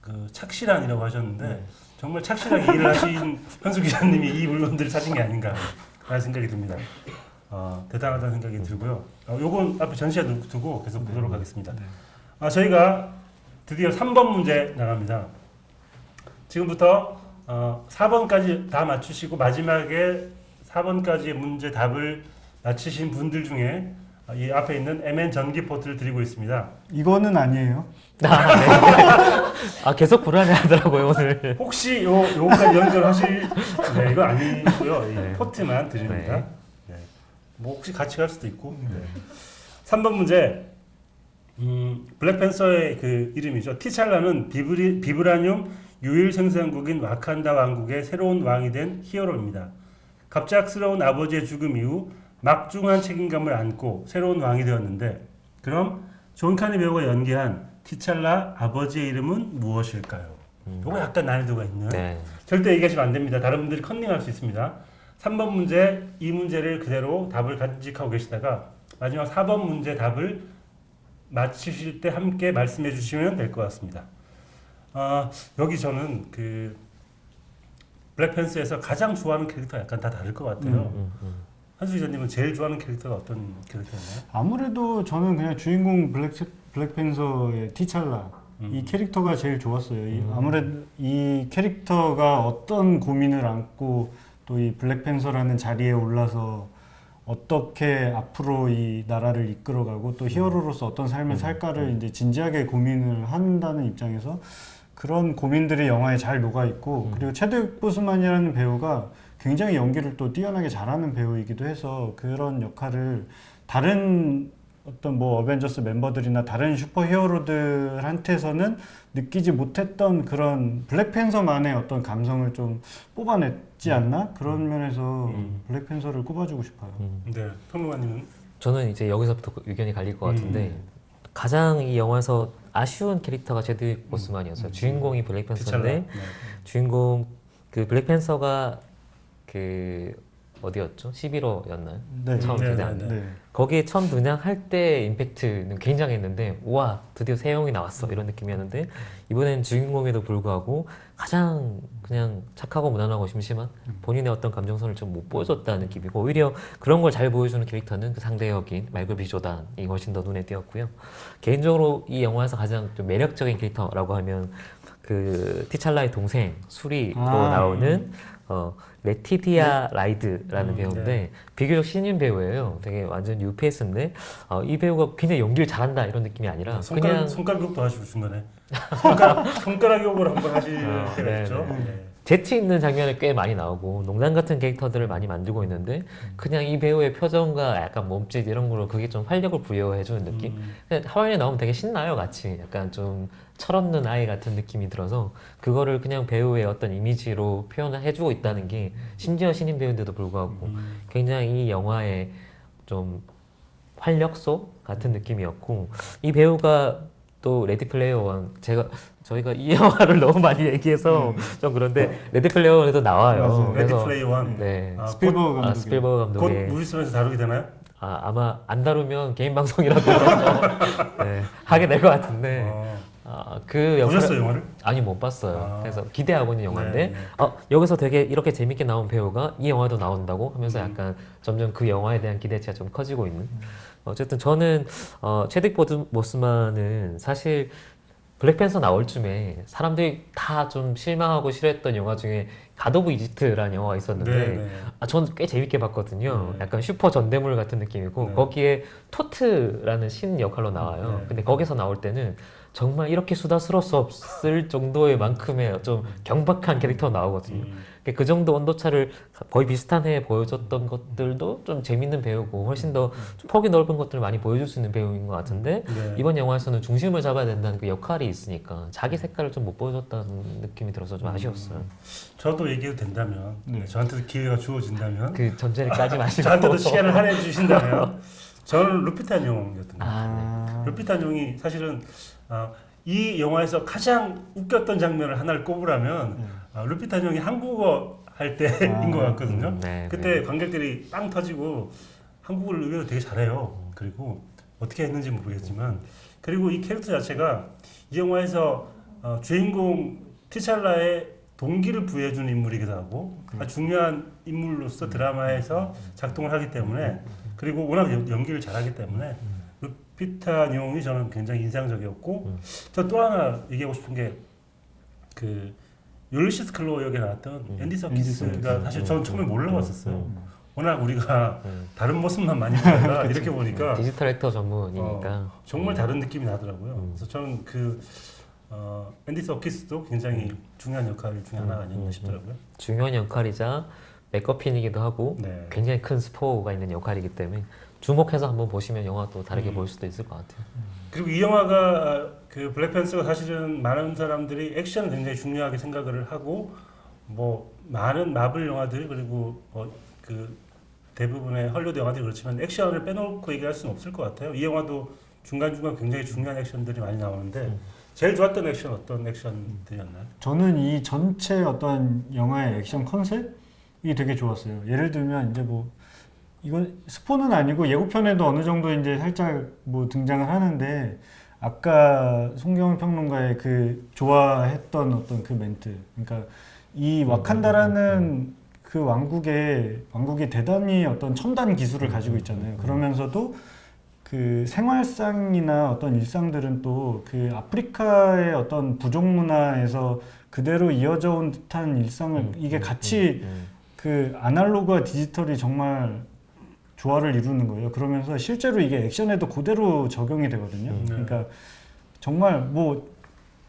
그 착실한이라고 하셨는데 정말 착실하게 일을 하신 현수 기자님이 이 물건들을 사신 게 아닌가 라는 생각이 듭니다. 대단하다는 생각이 들고요. 요건 앞에 전시해 두고 계속 보도록 하겠습니다. 저희가 드디어 3번 문제 나갑니다. 지금부터 4번까지 다 맞추시고 마지막에 4번까지의 문제 답을 맞히신 분들 중에 이 앞에 있는 MN 전기 포트를 드리고 있습니다. 이거는 아니에요. 아, 네. 아 계속 불안해하더라고요 오늘. 혹시 요거까지 연결하실 네, 이거 아니고요. 이 네. 포트만 드립니다. 네. 네. 뭐 혹시 같이 갈 수도 있고. 네. 3번 문제. 블랙팬서의 그 이름이죠. 티찰라는 비브라늄 유일 생산국인 와칸다 왕국의 새로운 왕이 된 히어로입니다. 갑작스러운 아버지의 죽음 이후 막중한 책임감을 안고 새로운 왕이 되었는데 그럼 존 카니 배우가 연기한 티찰라 아버지의 이름은 무엇일까요? 요거 약간 난이도가 있는. 네. 절대 얘기하시면 안 됩니다. 다른 분들이 컨닝할 수 있습니다. 3번 문제, 이 문제를 그대로 답을 간직하고 계시다가 마지막 4번 문제 답을 맞추실 때 함께 말씀해 주시면 될 것 같습니다. 여기 저는 그 블랙팬서에서 가장 좋아하는 캐릭터 약간 다 다를 것 같아요. 한수 기자님은 제일 좋아하는 캐릭터가 어떤 캐릭터였나요? 아무래도 저는 그냥 주인공 블랙팬서의 티찰라 이 캐릭터가 제일 좋았어요. 아무래도 이 캐릭터가 어떤 고민을 안고 또 이 블랙팬서라는 자리에 올라서 어떻게 앞으로 이 나라를 이끌어가고 또 히어로로서 어떤 삶을 살까를 이제 진지하게 고민을 한다는 입장에서 그런 고민들이 영화에 잘 녹아 있고 그리고 체드윅 보스만이라는 배우가 굉장히 연기를 또 뛰어나게 잘하는 배우이기도 해서 그런 역할을 다른 어떤 뭐 어벤져스 멤버들이나 다른 슈퍼히어로들한테서는 느끼지 못했던 그런 블랙팬서만의 어떤 감성을 좀 뽑아냈지 않나? 그런 면에서 블랙팬서를 꼽아주고 싶어요. 네, 평론가님은 저는 이제 여기서부터 의견이 갈릴 것 같은데 가장 이 영화에서 아쉬운 캐릭터가 제드윅 보스만이었어요. 주인공이 블랙팬서인데 티찰라. 네. 주인공 그 블랙팬서가 그 어디였죠? 11호였나요? 네. 처음 네, 등장. 네, 네. 거기에 처음 등장할 때 임팩트는 굉장했는데 우와 드디어 새 형이 나왔어 이런 느낌이었는데 이번엔 주인공에도 불구하고 가장 그냥 착하고 무난하고 심심한 본인의 어떤 감정선을 좀 못 보여줬다는 느낌이고 오히려 그런 걸 잘 보여주는 캐릭터는 그 상대 역인 마이클 B 조단이 훨씬 더 눈에 띄었고요. 개인적으로 이 영화에서 가장 좀 매력적인 캐릭터라고 하면 그 티찰라의 동생 수리로 나오는 레티디아 라이드라는 배우인데 네. 비교적 신인 배우예요. 되게 완전 뉴페이스인데 이 배우가 굉장히 연기를 잘한다 이런 느낌이 아니라 그냥 손가락욕도 하시고 중간에 손가락욕을 한번 하실 때가 네, 있죠. 네. 네. 재치 있는 장면이 꽤 많이 나오고 농담 같은 캐릭터들을 많이 만들고 있는데 그냥 이 배우의 표정과 약간 몸짓 이런 걸로 그게 좀 활력을 부여해주는 느낌? 그냥 화면에 나오면 되게 신나요 같이 약간 좀 철없는 아이 같은 느낌이 들어서 그거를 그냥 배우의 어떤 이미지로 표현을 해주고 있다는 게 심지어 신인 배우인데도 불구하고 굉장히 이 영화의 좀 활력소 같은 느낌이었고 이 배우가 또 레디 플레이어 원 저희가 이 영화를 너무 많이 얘기해서 좀 그런데 레디 플레이어 원에도 나와요. 맞아요. 레디 그래서 플레이 원. 네. 스필버그 감독이. 스필버그 곧 감독의 무비스에서 다루게 되나요? 아마 안 다루면 개인 방송이라도 네, 하게 될 것 같은데 그 역할 보셨어요 영화를? 아니 못 봤어요. 그래서 기대하고 있는 영화인데 네, 네. 여기서 되게 이렇게 재밌게 나온 배우가 이 영화도 나온다고 하면서 약간 점점 그 영화에 대한 기대치가 좀 커지고 있는. 어쨌든 저는 체드윅 보스만은 사실 블랙팬서 나올 쯤에 사람들이 다 좀 실망하고 싫어했던 영화 중에 갓 오브 이집트라는 영화가 있었는데 네. 저는 꽤 재밌게 봤거든요. 네. 약간 슈퍼 전대물 같은 느낌이고 네. 거기에 토트라는 신 역할로 나와요. 네. 근데 거기서 나올 때는 정말 이렇게 수다스러울 수 없을 정도의 만큼의 좀 경박한 캐릭터가 나오거든요. 그 정도 온도차를 거의 비슷한 해에 보여줬던 것들도 좀 재밌는 배우고 훨씬 더 좀 폭이 넓은 것들을 많이 보여줄 수 있는 배우인 것 같은데 네. 이번 영화에서는 중심을 잡아야 된다는 그 역할이 있으니까 자기 색깔을 좀 못 보여줬다는 느낌이 들어서 좀 아쉬웠어요. 저도 얘기해도 된다면 네. 저한테도 기회가 주어진다면 그 전제를 까지 마시고 저한테도 시간을 할애해 주신다면 저는 루피탄 용이었던 것 같아요. 아, 루피탄 용이 사실은 이 영화에서 가장 웃겼던 장면을 하나를 꼽으라면 루피탄 용이 한국어 할 때인 것 같거든요. 네, 그때 네. 관객들이 빵 터지고 한국어를 의외로 되게 잘해요. 그리고 어떻게 했는지 모르겠지만 그리고 이 캐릭터 자체가 이 영화에서 주인공 티찰라의 동기를 부여해주는 인물이기도 하고 아주 중요한 인물로서 드라마에서 작동을 하기 때문에 그리고 워낙 연기를 잘하기 때문에 루피탄 용이 저는 굉장히 인상적이었고 저 또 하나 얘기하고 싶은 게 그 율리시스 클로 역에 나왔던 앤디 서키스가 사실 저는 처음에 몰라봤었어요. 워낙 우리가 다른 모습만 많이 보다가 이렇게 보니까 디지털 액터 전문이니까 정말 다른 느낌이 나더라고요. 그래서 저는 앤디 서키스도 굉장히 중요한 역할 중에 하나가 아닌가 싶더라고요. 중요한 역할이자 맥거핀이기도 하고 네. 굉장히 큰 스포가 있는 역할이기 때문에 주목해서 한번 보시면 영화 또 다르게 볼 수도 있을 것 같아요. 그리고 이 영화가 그 블랙팬서가 사실은 많은 사람들이 액션을 굉장히 중요하게 생각을 하고 뭐 많은 마블 영화들 그리고 그 대부분의 헐리우드 영화들이 그렇지만 액션을 빼놓고 얘기할 수는 없을 것 같아요. 이 영화도 중간중간 굉장히 중요한 액션들이 많이 나오는데 제일 좋았던 액션 어떤 액션들이었나요? 저는 이 전체 어떤 영화의 액션 컨셉이 되게 좋았어요. 예를 들면 이제 뭐 이건 스포는 아니고 예고편에도 어느 정도 이제 살짝 뭐 등장을 하는데 아까 송경훈 평론가의 그 좋아했던 어떤 그 멘트, 그러니까 이 와칸다라는 그 왕국이 대단히 어떤 첨단 기술을 가지고 있잖아요. 그러면서도 그 생활상이나 어떤 일상들은 또 그 아프리카의 어떤 부족 문화에서 그대로 이어져 온 듯한 일상을 이게 같이 그 아날로그와 디지털이 정말 조화를 이루는 거예요. 그러면서 실제로 이게 액션에도 그대로 적용이 되거든요. 그러니까 정말 뭐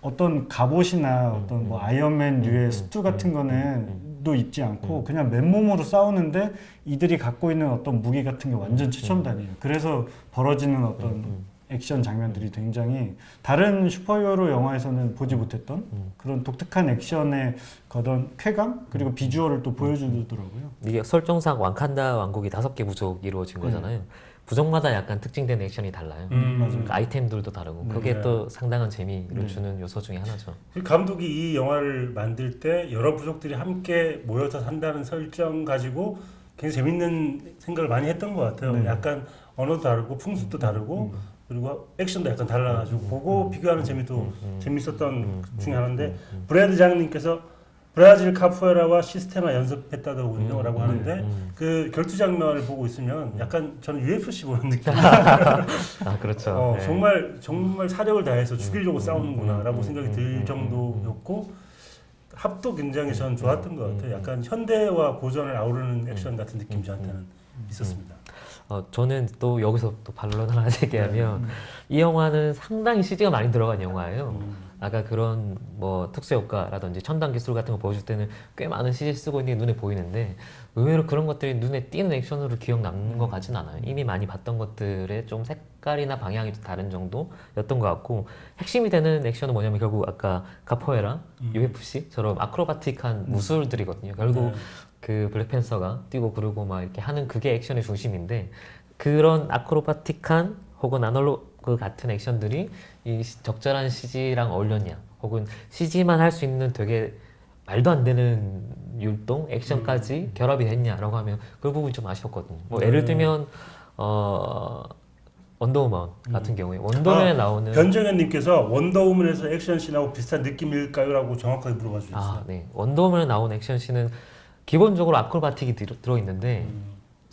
어떤 갑옷이나 어떤 뭐 아이언맨류의 수트 같은 거는 또 입지 않고 그냥 맨몸으로 싸우는데 이들이 갖고 있는 어떤 무기 같은 게 완전 최첨단이에요. 그래서 벌어지는 어떤 액션 장면들이 굉장히 다른 슈퍼히어로 영화에서는 보지 못했던 그런 독특한 액션의 그런 쾌감 그리고 비주얼을 또 보여주더라고요. 이게 설정상 와칸다 왕국이 5개 부족이 이루어진 거잖아요. 부족마다 약간 특징된 액션이 달라요. 그 아이템들도 다르고 그게 네. 또 상당한 재미를 네. 주는 요소 중에 하나죠. 감독이 이 영화를 만들 때 여러 부족들이 함께 모여서 산다는 설정 가지고 굉장히 재밌는 생각을 많이 했던 것 같아요. 네. 약간 언어도 다르고 풍습도 다르고 그리고 액션도 약간 달라가지고 보고 비교하는 재미도 재밌었던 중에 하나인데 브래드 장님께서 브라질 카포에라와 시스테마 연습했다고 하는데 그 결투 장면을 보고 있으면 약간 저는 UFC 보는 느낌. 아 그렇죠. 네. 정말 사력을 다해서 죽이려고 싸우는구나라고 생각이 들 정도였고 합도 굉장히 저는 좋았던 것 같아요. 약간 현대와 고전을 아우르는 액션 같은 느낌이 저한테는 있었습니다. 저는 또 여기서 또 반론을 하나 제기하면 이 영화는 상당히 CG가 많이 들어간 영화예요. 아까 그런 뭐 특수 효과라든지 첨단 기술 같은 거 보여줄 때는 꽤 많은 CG 쓰고 있는 게 눈에 보이는데 의외로 그런 것들이 눈에 띄는 액션으로 기억 남는 것 같진 않아요. 이미 많이 봤던 것들의 좀 색깔이나 방향이 좀 다른 정도였던 것 같고 핵심이 되는 액션은 뭐냐면 결국 아까 카포에라, UFC처럼 아크로바틱한 무술들이거든요. 결국 그 블랙팬서가 뛰고 그러고 막 이렇게 하는 그게 액션의 중심인데 그런 아크로바틱한 혹은 아날로그 같은 액션들이 이 적절한 CG랑 어울렸냐 혹은 CG만 할 수 있는 되게 말도 안 되는 율동, 액션까지 결합이 됐냐라고 하면 그 부분이 좀 아쉬웠거든요. 뭐 예를 들면 원더우먼 같은 경우에 원더우먼에 나오는 변정현님께서 원더우먼에서 액션씬하고 비슷한 느낌일까요? 라고 정확하게 물어봐 주셨어요. 네. 원더우먼에 나온 액션씬은 기본적으로 아크로바틱이 들어있는데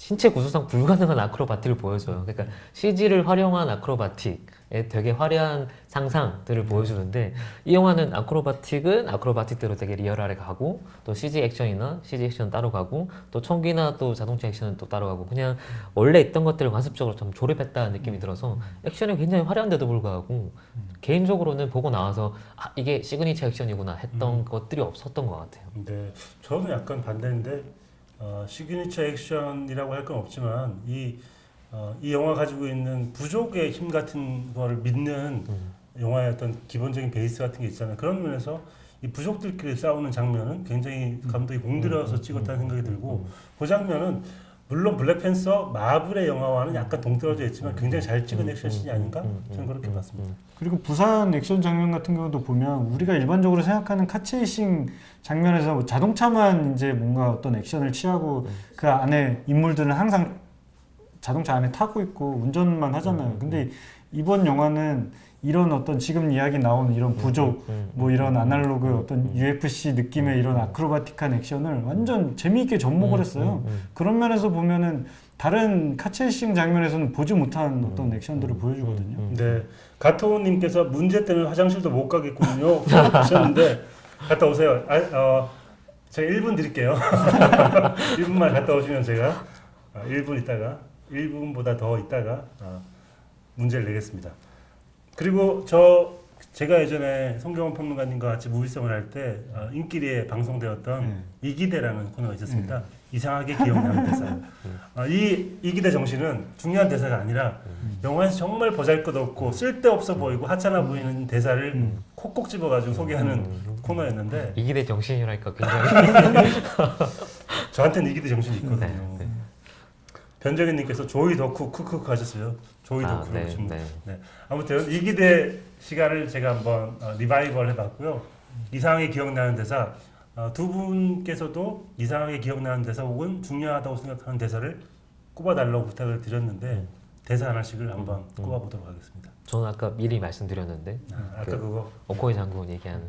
신체 구조상 불가능한 아크로바틱을 보여줘요. 그러니까 CG를 활용한 아크로바틱에 되게 화려한 상상들을 보여주는데 이 영화는 아크로바틱은 아크로바틱대로 되게 리얼하게 가고 또 CG 액션이나 CG 액션 따로 가고 또 총기나 또 자동차 액션은 또 따로 가고 그냥 원래 있던 것들을 관습적으로 좀 조립했다는 느낌이 들어서 액션이 굉장히 화려한데도 불구하고 개인적으로는 보고 나와서 아 이게 시그니처 액션이구나 했던 것들이 없었던 것 같아요. 네, 저는 약간 반대인데 시그니처 액션이라고 할 건 없지만 이 영화 가지고 있는 부족의 힘 같은 거를 믿는 영화의 어떤 기본적인 베이스 같은 게 있잖아요. 그런 면에서 이 부족들끼리 싸우는 장면은 굉장히 감독이 공들여서 찍었다는 생각이 들고 그 장면은 물론 블랙팬서 마블의 영화와는 약간 동떨어져 있지만 굉장히 잘 찍은 액션씬이 아닌가? 저는 그렇게 봤습니다. 그리고 부산 액션 장면 같은 경우도 보면 우리가 일반적으로 생각하는 카체이싱 장면에서 뭐 자동차만 이제 뭔가 어떤 액션을 취하고 그 안에 인물들은 항상 자동차 안에 타고 있고 운전만 하잖아요. 근데 이번 영화는 이런 어떤 지금 이야기 나온 이런 부족, 뭐 이런 아날로그 어떤 UFC 느낌의 이런 아크로바틱한 액션을 완전 재미있게 접목을 했어요. 그런 면에서 보면은 다른 카체이싱 장면에서는 보지 못한 어떤 액션들을 보여주거든요. 네, 가토님께서 문제 때문에 화장실도 못 가겠군요. 하셨는데 갔다 오세요. 제가 1분 드릴게요. 1분만 갔다 오시면 제가 1분 있다가 1분보다 더 있다가 문제를 내겠습니다. 그리고 제가 예전에 송경원 평론가님과 같이 무비성을 할 때 인기리에 방송되었던 이기대라는 코너가 있었습니다. 이상하게 기억나는 대사. 이기대 정신은 중요한 대사가 아니라 영화에서 정말 보잘것없고 쓸데없어 보이고 하찮아 보이는 대사를 콕콕 집어가지고 소개하는 코너였는데 이기대 정신이랄까 굉장히 저한테는 이기대 정신이 있거든요. 네. 변정현님께서 조이 덕후 크크크 하셨어요. 조이 덕후. 네, 네. 네. 아무튼 이기대 시간을 제가 한번 리바이벌 해봤고요. 이상하게 기억나는 대사 두 분께서도 이상하게 기억나는 대사 혹은 중요하다고 생각하는 대사를 꼽아달라고 부탁을 드렸는데 대사 하나씩을 한번 꼽아보도록 하겠습니다. 저는 아까 미리 말씀드렸는데 아까 그거 오코이 장군 얘기한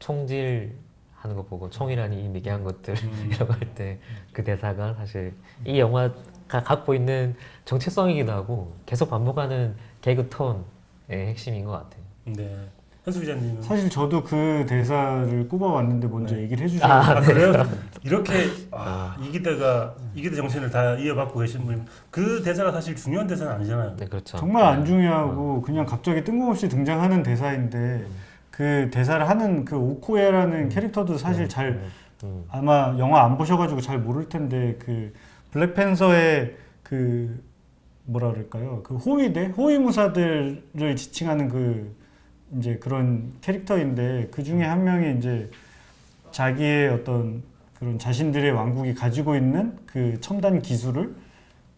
총질 하는 거 보고 총이라니 이 미개한 것들 이라고 할 때 그 대사가 사실 이 영화가 갖고 있는 정체성이기도 하고 계속 반복하는 개그 톤의 핵심인 것 같아요. 네. 현수 기자님은 사실 저도 그 대사를 꼽아왔는데 먼저 얘기를 해주셔서 그래요? 이렇게 이기대 정신을 다 이어받고 계신 분, 그 대사가 사실 중요한 대사는 아니잖아요. 네, 그렇죠. 정말 안 중요하고 그냥 갑자기 뜬금없이 등장하는 대사인데 그 대사를 하는 그 오코야라는 캐릭터도 사실 잘 아마 영화 안 보셔가지고 잘 모를 텐데 그 블랙팬서의 그 뭐라 그럴까요? 그 호위무사들을 지칭하는 그 이제 그런 캐릭터인데 그 중에 한 명이 이제 자기의 어떤 그런 자신들의 왕국이 가지고 있는 그 첨단 기술을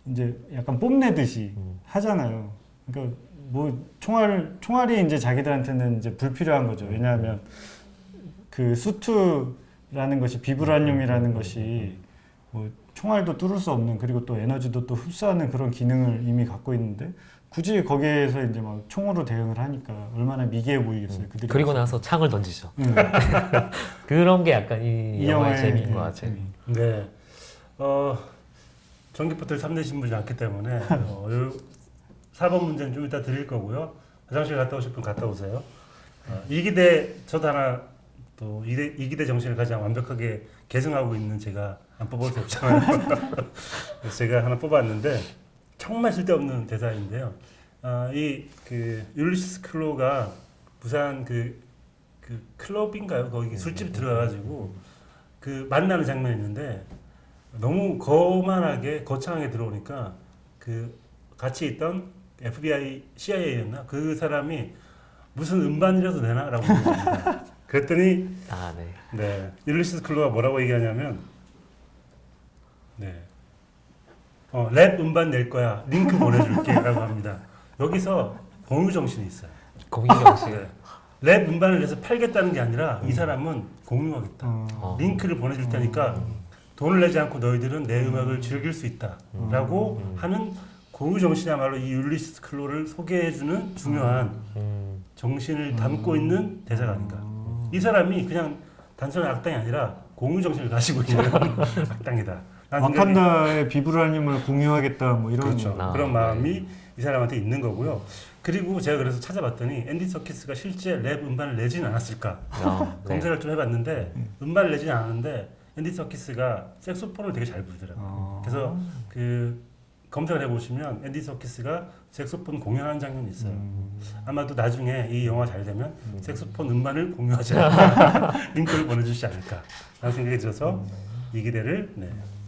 이제 약간 뽐내듯이 하잖아요. 그러니까 뭐 총알이 이제 자기들한테는 이제 불필요한 거죠. 왜냐하면 그 수트라는 것이 비브라늄이라는 것이 뭐 총알도 뚫을 수 없는 그리고 또 에너지도 또 흡수하는 그런 기능을 이미 갖고 있는데 굳이 거기에서 이제 막 총으로 대응을 하니까 얼마나 미개해 보이겠어요. 그들이 그리고 나서 창을 던지죠. 그런 게 약간 이 영화의 재미인 것 같아요. 네. 전기포트를 탐내신 분이 않기 때문에 요 4번 문제는 좀 이따 드릴 거고요. 화장실 갔다 오실 분 갔다 오세요. 이기대 저도 하나 또 이기대 정신을 가장 완벽하게 계승하고 있는 제가 안 뽑아도 수 없잖아요. 그래서 제가 하나 뽑았는데 정말 쓸데없는 대사인데요. 그 율리시스 클로가 부산 그 클럽인가요? 거기 술집 들어가가지고 그 만나는 장면이 있는데 너무 거만하게 거창하게 들어오니까 그 같이 있던 FBI, CIA였나? 그 사람이 무슨 음반이라도 내나라고 물어봅니다. 그랬더니 네. 율리시스 클로가 뭐라고 얘기하냐면 랩 음반 낼 거야. 링크 보내줄게 라고 합니다. 여기서 공유 정신이 있어요. 공유 정신. 랩 음반을 내서 팔겠다는 게 아니라 이 사람은 공유하겠다. 링크를 보내줄 테니까 돈을 내지 않고 너희들은 내 음악을 즐길 수 있다 라고 하는 공유 정신이야말로 이 율리시스 클로를 소개해주는 중요한 정신을 담고 있는 대사가 아닌가. 이 사람이 그냥 단순한 악당이 아니라 공유 정신을 가지고 있는 악당이다. 라는 생각이 와칸다의 비브라늄을 공유하겠다 뭐 이런 그렇죠. 아, 그런 네. 마음이 이 사람한테 있는 거고요. 그리고 제가 그래서 찾아봤더니 앤디 서키스가 실제 랩 음반을 내지는 않았을까 네. 검색을 좀 해봤는데 음반을 내지는 않았는데 앤디 서키스가 색소폰을 되게 잘 부르더라고요. 그래서 그 검색을 해보시면 앤디 서키스가 색소폰 공연하는 장면이 있어요. 아마도 나중에 이 영화 잘 되면 색소폰 음반을 공유하지 않을까 링크를 보내주시지 않을까 라는 생각이 들어서 이 기대를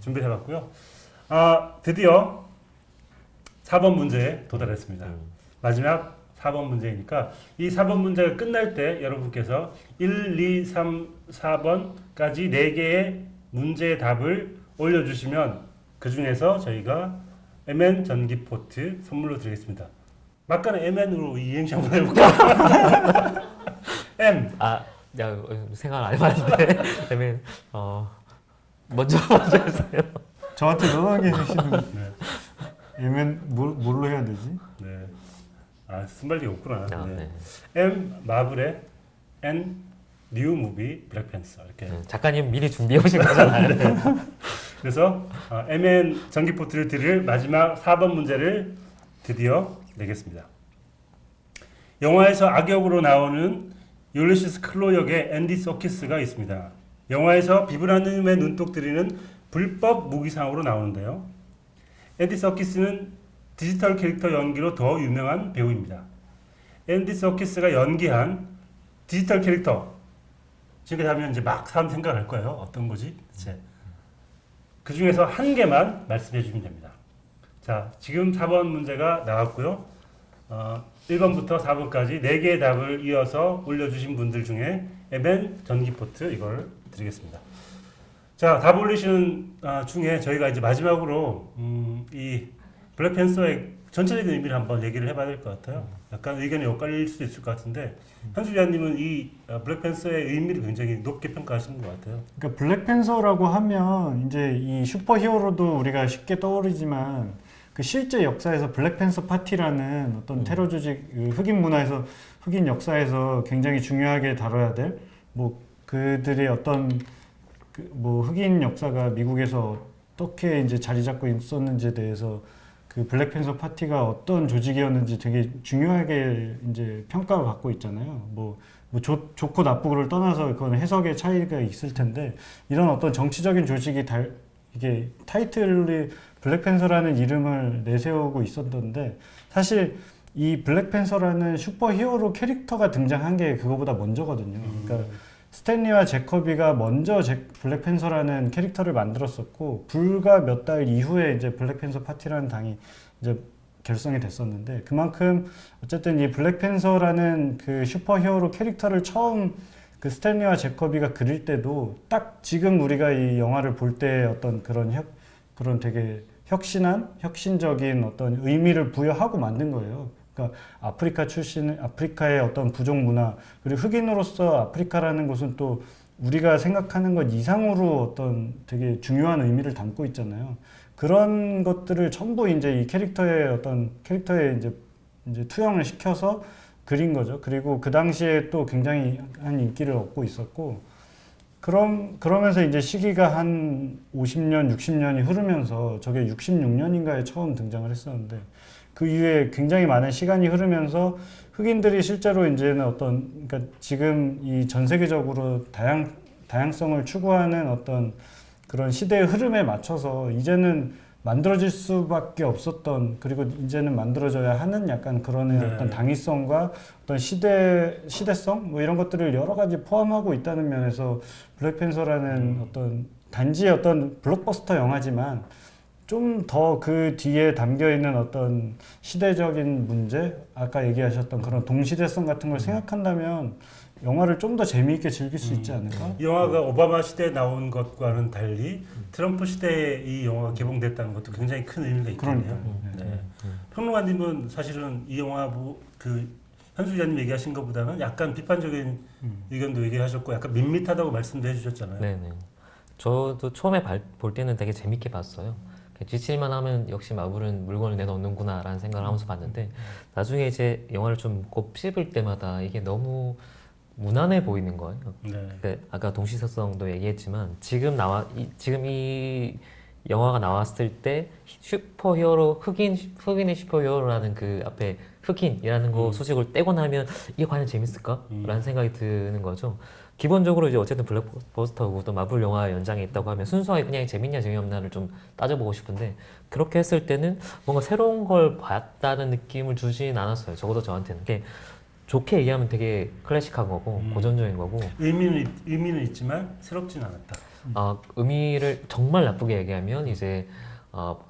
준비를 해봤고요. 드디어 4번 문제에 도달했습니다. 마지막 4번 문제이니까 이 4번 문제가 끝날 때 여러분께서 1, 2, 3, 4번까지 4개의 문제의 답을 올려주시면 그 중에서 저희가 MN 전기포트 선물로 드리겠습니다. 막간에 MN으로 이행시 한번 해볼까요? M. 생각 안 해봤는데 그러면 먼저 하세요. 저한테 전화하게 해주시는 네. 애면 뭘로 해야 되지? 네. 순발력이 없구나. 네. 네. M 마블의 N 뉴 무비 블랙팬서 이렇게. 작가님 미리 준비해 오신 거잖아요. 그래서 MN 전기포트를 드릴 마지막 4번 문제를 드디어 내겠습니다. 영화에서 악역으로 나오는 율리시스 클로 역의 앤디 서키스가 있습니다. 영화에서 비브라늄의 눈독 들이는 불법 무기상으로 나오는데요. 앤디 서키스는 디지털 캐릭터 연기로 더 유명한 배우입니다. 앤디 서키스가 연기한 디지털 캐릭터 지금까지 하면 이제 막 사람 생각할 거예요. 어떤 거지? 대체. 그 중에서 한 개만 말씀해 주시면 됩니다. 자, 지금 4번 문제가 나왔고요. 1번부터 4번까지 4개의 답을 이어서 올려주신 분들 중에 MN 전기포트 이걸 드리겠습니다. 자, 답 올리시는 중에 저희가 이제 마지막으로 이 블랙팬서의 전체적인 의미를 한번 얘기를 해봐야 될 것 같아요. 약간 의견이 엇갈릴 수도 있을 것 같은데 한수 위원님은 이 블랙팬서의 의미를 굉장히 높게 평가하시는 것 같아요. 그러니까 블랙팬서라고 하면 이제 이 슈퍼히어로도 우리가 쉽게 떠오르지만 그 실제 역사에서 블랙팬서 파티라는 어떤 테러 조직, 흑인 문화에서 흑인 역사에서 굉장히 중요하게 다뤄야 될 뭐 그들의 어떤 뭐 흑인 역사가 미국에서 어떻게 이제 자리 잡고 있었는지에 대해서 그 블랙팬서 파티가 어떤 조직이었는지 되게 중요하게 이제 평가를 받고 있잖아요. 좋고 나쁘고를 떠나서 그건 해석의 차이가 있을 텐데 이런 어떤 정치적인 조직이 이게 타이틀이 블랙팬서라는 이름을 내세우고 있었던데 사실 이 블랙팬서라는 슈퍼히어로 캐릭터가 등장한 게 그거보다 먼저거든요. 그러니까 스탠리와 제커비가 먼저 블랙팬서라는 캐릭터를 만들었었고 불과 몇 달 이후에 이제 블랙팬서 파티라는 당이 이제 결성이 됐었는데 그만큼 어쨌든 이 블랙팬서라는 그 슈퍼히어로 캐릭터를 처음 그 스탠리와 제커비가 그릴 때도 딱 지금 우리가 이 영화를 볼 때 어떤 그런 되게 혁신적인 어떤 의미를 부여하고 만든 거예요. 그러니까 아프리카의 어떤 부족 문화, 그리고 흑인으로서 아프리카라는 곳은 또 우리가 생각하는 것 이상으로 어떤 되게 중요한 의미를 담고 있잖아요. 그런 것들을 전부 이제 이 캐릭터에 이제 투영을 시켜서 그린 거죠. 그리고 그 당시에 또 굉장히 한 인기를 얻고 있었고, 그러면서 이제 시기가 한 50년, 60년이 흐르면서 저게 66년인가에 처음 등장을 했었는데 그 이후에 굉장히 많은 시간이 흐르면서 흑인들이 실제로 이제는 그러니까 지금 이 전 세계적으로 다양성을 추구하는 어떤 그런 시대의 흐름에 맞춰서 이제는 만들어질 수밖에 없었던, 그리고 이제는 만들어져야 하는 약간 그런 어떤 당위성과 어떤 시대성 뭐 이런 것들을 여러 가지 포함하고 있다는 면에서 블랙팬서라는 어떤 단지 어떤 블록버스터 영화지만 좀 더 그 뒤에 담겨 있는 어떤 시대적인 문제, 아까 얘기하셨던 그런 동시대성 같은 걸 생각한다면 영화를 좀 더 재미있게 즐길 수 있지 않을까? 이 영화가 오바마 시대에 나온 것과는 달리 트럼프 시대에 이 영화가 개봉됐다는 것도 굉장히 큰 의미가 있겠네요. 네. 평론가님은 사실은 이 영화 현수 기자님 얘기하신 것보다는 약간 비판적인 의견도 얘기하셨고 약간 밋밋하다고 말씀도 해주셨잖아요. 네네. 저도 처음에 볼 때는 되게 재밌게 봤어요. 지칠만 하면 역시 마블은 물건을 내놓는구나 라는 생각을 하면서 봤는데 나중에 이제 영화를 좀 곱씹을 때마다 이게 너무 무난해 보이는 거예요. 네. 아까 동시사성도 얘기했지만 지금 이 영화가 나왔을 때 슈퍼히어로 흑인의 슈퍼히어로라는 그 앞에 흑인이라는 거 소식을 떼고 나면 이게 과연 재밌을까?라는 생각이 드는 거죠. 기본적으로 이제 어쨌든 블랙버스터고 또 마블 영화 연장에 있다고 하면 순수하게 그냥 재밌냐 재미없냐를 좀 따져보고 싶은데 그렇게 했을 때는 뭔가 새로운 걸 봤다는 느낌을 주진 않았어요. 적어도 저한테는. 그게 좋게 얘기하면 되게 클래식한 거고 고전적인 거고 의미는 있지만 새롭진 않았다. 의미를 정말 나쁘게 얘기하면 이제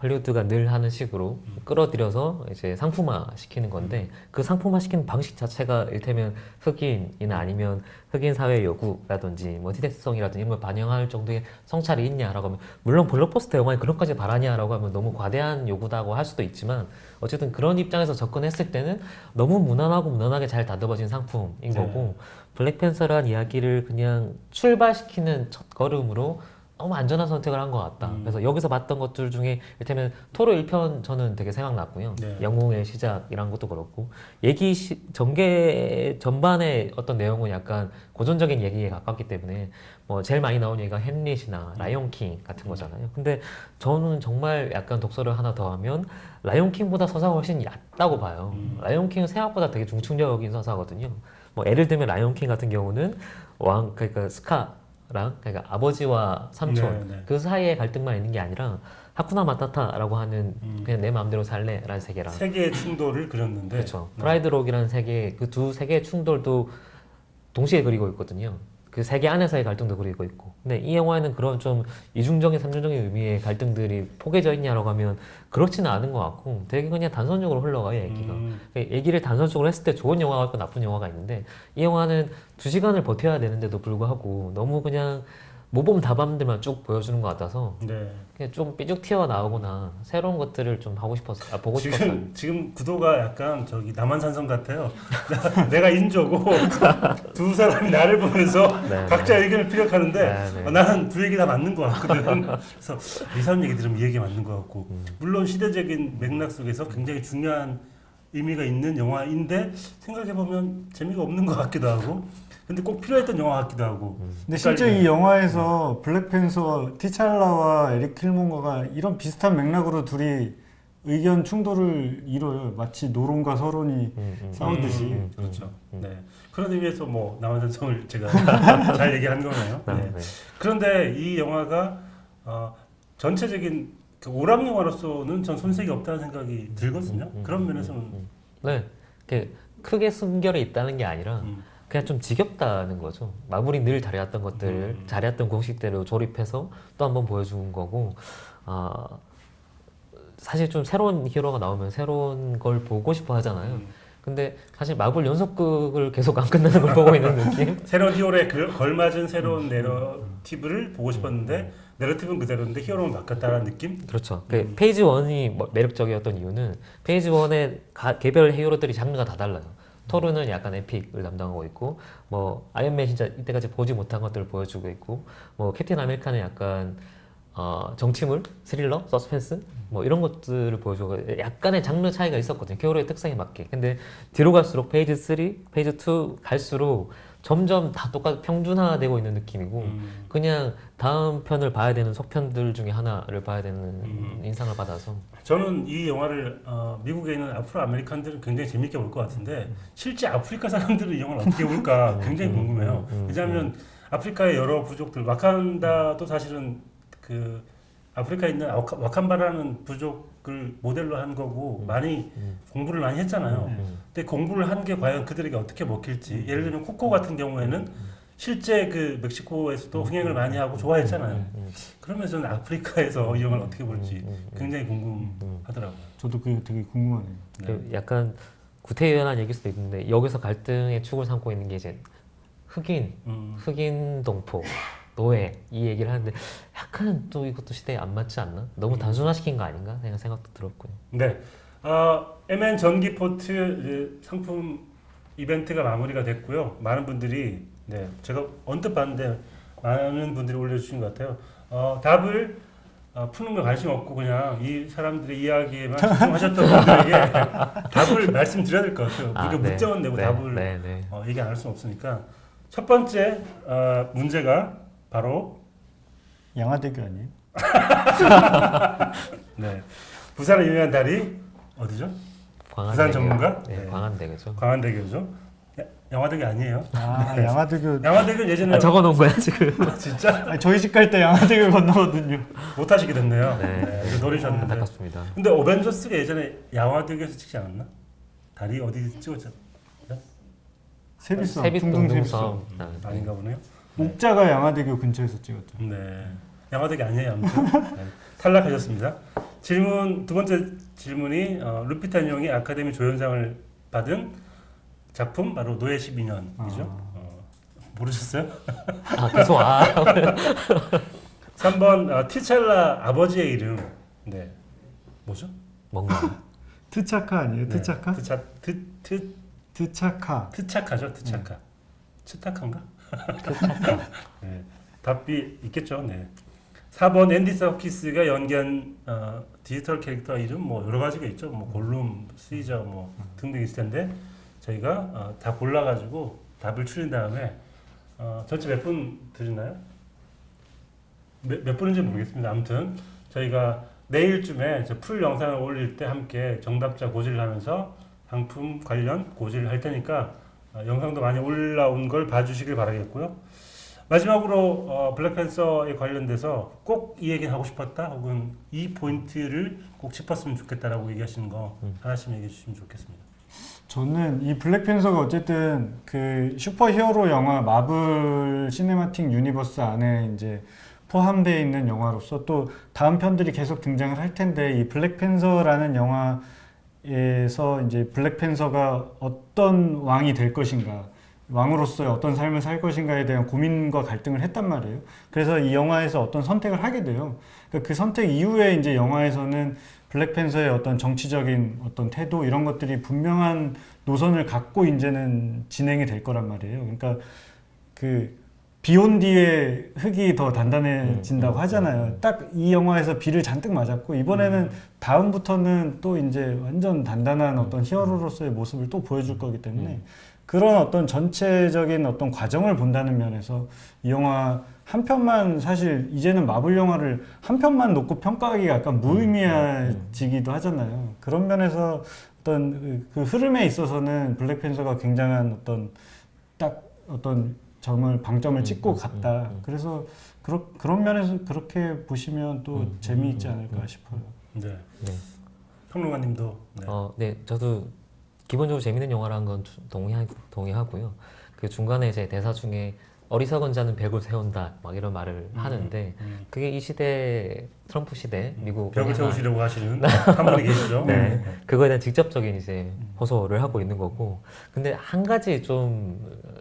헐리우드가 늘 하는 식으로 끌어들여서 이제 상품화 시키는 건데 그 상품화 시키는 방식 자체가 이를테면 흑인이나 아니면 흑인 사회의 요구라든지 뭐 희대성이라든지 이런 걸 반영할 정도의 성찰이 있냐라고 하면 물론 블록버스터 영화에 그런까지 바라냐라고 하면 너무 과대한 요구다고 할 수도 있지만 어쨌든 그런 입장에서 접근했을 때는 너무 무난하고 무난하게 잘 다듬어진 상품인 거고 블랙팬서라는 이야기를 그냥 출발시키는 첫 걸음으로 너무 안전한 선택을 한 것 같다. 그래서 여기서 봤던 것들 중에 이를테면 토르 1편 저는 되게 생각났고요. 네. 영웅의 시작이란 것도 그렇고 전개 전반의 어떤 내용은 약간 고전적인 얘기에 가깝기 때문에 뭐 제일 많이 나온 얘기가 햄릿이나 라이온킹 같은 거잖아요. 근데 저는 정말 약간 독서를 하나 더 하면 라이온킹보다 서사가 훨씬 얕다고 봐요. 라이온킹은 생각보다 되게 중충적인 서사거든요. 뭐 예를 들면 라이온킹 같은 경우는 그러니까 그러니까 아버지와 삼촌 네. 그 사이의 갈등만 있는 게 아니라 하쿠나 마타타라고 하는 그냥 내 마음대로 살래라는 세계랑 세계의 충돌을 그렸는데 그렇죠. 프라이드 록이라는 세계 그 두 세계의 충돌도 동시에 그리고 있거든요. 그 세계 안에서의 갈등도 그리고 있고. 근데 이 영화에는 그런 좀 이중적인 삼중적인 의미의 갈등들이 포개져 있냐라고 하면 그렇지는 않은 것 같고 되게 그냥 단선적으로 흘러가요 얘기가. 얘기를 단선적으로 했을 때 좋은 영화가 있고 나쁜 영화가 있는데 이 영화는 2시간을 버텨야 되는데도 불구하고 너무 그냥 모범 답안들만 쭉 보여주는 것 같아서 네. 그냥 좀 삐죽 튀어나오거나 새로운 것들을 좀 하고 싶었어요. 보고 싶었어요. 지금 구도가 약간 저기 남한산성 같아요. 내가 인조고 두 사람이 나를 보면서 네, 각자 의견을 피력하는데 네, 네. 나는 두 얘기 다 맞는 것 같거든. 그래서 이 사람 얘기 들으면 이 얘기 맞는 것 같고 물론 시대적인 맥락 속에서 굉장히 중요한 의미가 있는 영화인데 생각해 보면 재미가 없는 것 같기도 하고. 근데 꼭 필요했던 영화 같기도 하고. 근데 실제 이 영화에서 블랙팬서 티찰라와 에릭 킬모어가 이런 비슷한 맥락으로 둘이 의견 충돌을 이뤄요. 마치 노론과 서론이 싸우듯이. 그렇죠. 네. 그런 의미에서 뭐 남한산성을 제가 잘 얘기한 거네요. 네. 네. 그런데 이 영화가 전체적인 그 오락 영화로서는 전 손색이 없다는 생각이 들거든요. 그런 면에서는 네. 이렇게 크게 순결이 있다는 게 아니라 그냥 좀 지겹다는 거죠. 마블이 늘 잘해왔던 것들, 잘해왔던 공식대로 조립해서 또 한 번 보여준 거고, 사실 좀 새로운 히어로가 나오면 새로운 걸 보고 싶어 하잖아요. 근데 사실 마블 연속극을 계속 안 끝나는 걸 보고 있는 느낌? 새로운 히어로에 걸맞은 새로운 내러티브를 보고 싶었는데 내러티브는 그대로인데 히어로는 바뀌었다는 느낌? 그렇죠. 그 페이지 1이 매력적이었던 이유는 페이지 1의 개별 히어로들이 장르가 다 달라요. 토르는 약간 에픽을 담당하고 있고 뭐 아이언맨 진짜 이때까지 보지 못한 것들을 보여주고 있고 뭐 캡틴 아메리카는 약간 정치물, 스릴러, 서스펜스 뭐 이런 것들을 보여주고 약간의 장르 차이가 있었거든요. 히어로의 특성에 맞게. 근데 뒤로 갈수록 페이지 3, 페이지 2 갈수록 점점 다 똑같이 평준화되고 있는 느낌이고 그냥 다음 편을 봐야 되는 속편들 중에 하나를 봐야 되는 인상을 받아서 저는 이 영화를 미국에 있는 아프로 아메리칸들은 굉장히 재밌게 볼 것 같은데 실제 아프리카 사람들은 이 영화를 어떻게 볼까 굉장히 궁금해요. 왜냐하면 아프리카의 여러 부족들 와칸다도 사실은 그 아프리카에 있는 와칸바라는 부족을 모델로 한 거고 많이 공부를 많이 했잖아요. 근데 공부를 한 게 과연 그들에게 어떻게 먹힐지 예를 들면 코코 같은 경우에는 실제 그 멕시코에서도 흥행을 많이 하고 좋아했잖아요. 그러면서 저는 아프리카에서 이 영화를 어떻게 볼지 굉장히 궁금하더라고요. 저도 그게 되게 궁금하네요. 그 약간 구태의연한 얘기일 수도 있는데 여기서 갈등의 축을 삼고 있는 게 이제 흑인 동포, 노예 이 얘기를 하는데 약간 또 이것도 시대에 안 맞지 않나? 너무 단순화시킨 거 아닌가? 그런 생각도 들었고요. 네, MN 전기포트 상품 이벤트가 마무리가 됐고요. 많은 분들이 제가 언뜻 봤는데 많은 분들이 올려주신 것 같아요. 답을 푸는 거 관심 없고 그냥 이 사람들의 이야기에만 집중하셨던 분들에게 답을 말씀드려야 될 것 같아요. 우리가 문자원 내고 답을 얘기 안 할 수는 없으니까 첫 번째 문제가 바로 양화대교 아니에요? 네. 부산의 유명한 다리 어디죠? 부산 전문가? 네, 네. 광안대교죠. 광안대교죠. 양화대교 아니에요? 아 양화대교. 양화대교 예전에 적어놓은 거야 지금. 진짜 아니, 저희 집 갈 때 양화대교 건너거든요. 못 하시게 됐네요. 네. 네, 이거 노리셨는데. 안타깝습니다. 근데 어벤져스가 예전에 양화대교에서 찍지 않았나? 다리 어디 찍었죠? 세비섬, 세빛 둥둥 동둥섬. 세비섬. 아닌가 보네요. 목자가 양화대교 근처에서 찍었죠. 네. 양화대교 아니에요, 아무튼. 네. 탈락하셨습니다. 두 번째 질문이 루피타 nyong이 아카데미 조연상을 받은 작품 바로 노예 12년이죠. 모르셨어요? 계속 3번 티찰라 아버지의 이름. 네. 뭐죠? 뭔가. 트차카 아니에요? 네. 트차카? 트차카. 트차카죠, 트차카. 치타카인가? 네. 답이 있겠죠. 네. 4번 앤디 서키스가 연기한 디지털 캐릭터 이름 뭐 여러 가지가 있죠. 뭐 골룸, 스위저 뭐 등등 있을 텐데 저희가 다 골라가지고 답을 추린 다음에 전체 몇 분 드리나요? 몇 분인지 모르겠습니다. 아무튼 저희가 내일쯤에 풀 영상을 올릴 때 함께 정답자 고지를 하면서 상품 관련 고지를 할 테니까 영상도 많이 올라온 걸 봐주시길 바라겠고요. 마지막으로 블랙팬서에 관련돼서 꼭 이 얘기는 하고 싶었다 혹은 이 포인트를 꼭 짚었으면 좋겠다라고 얘기하시는 거 하나씩 얘기해 주시면 좋겠습니다. 저는 이 블랙팬서가 어쨌든 그 슈퍼히어로 영화 마블 시네마틱 유니버스 안에 이제 포함되어 있는 영화로서 또 다음 편들이 계속 등장을 할 텐데 이 블랙팬서라는 영화에서 이제 블랙팬서가 어떤 왕이 될 것인가 왕으로서의 어떤 삶을 살 것인가에 대한 고민과 갈등을 했단 말이에요. 그래서 이 영화에서 어떤 선택을 하게 돼요. 그러니까 그 선택 이후에 이제 영화에서는 블랙팬서의 어떤 정치적인 어떤 태도 이런 것들이 분명한 노선을 갖고 이제는 진행이 될 거란 말이에요. 그러니까 그 비 온 뒤에 흙이 더 단단해진다고 하잖아요. 딱 이 영화에서 비를 잔뜩 맞았고 이번에는 다음부터는 또 이제 완전 단단한 어떤 히어로로서의 모습을 또 보여줄 거기 때문에 그런 어떤 전체적인 어떤 과정을 본다는 면에서 이 영화 한 편만 사실 이제는 마블 영화를 한 편만 놓고 평가하기가 약간 무의미해지기도 하잖아요. 그런 면에서 어떤 그 흐름에 있어서는 블랙팬서가 굉장한 어떤 딱 어떤 방점을 찍고 갔다. 그래서 그런 면에서 그렇게 보시면 또 재미있지 않을까 싶어요. 네. 네. 평론가님도. 네. 네, 저도 기본적으로 재밌는 영화라는 건 동의하고요. 그 중간에 이제 대사 중에 어리석은 자는 벽을 세운다 막 이런 말을 하는데 그게 이 시대 트럼프 시대 미국 벽을 세우시려고 하시는 한 분이 계시죠. 네, 그거에 대한 직접적인 이제 호소를 하고 있는 거고. 근데 한 가지 좀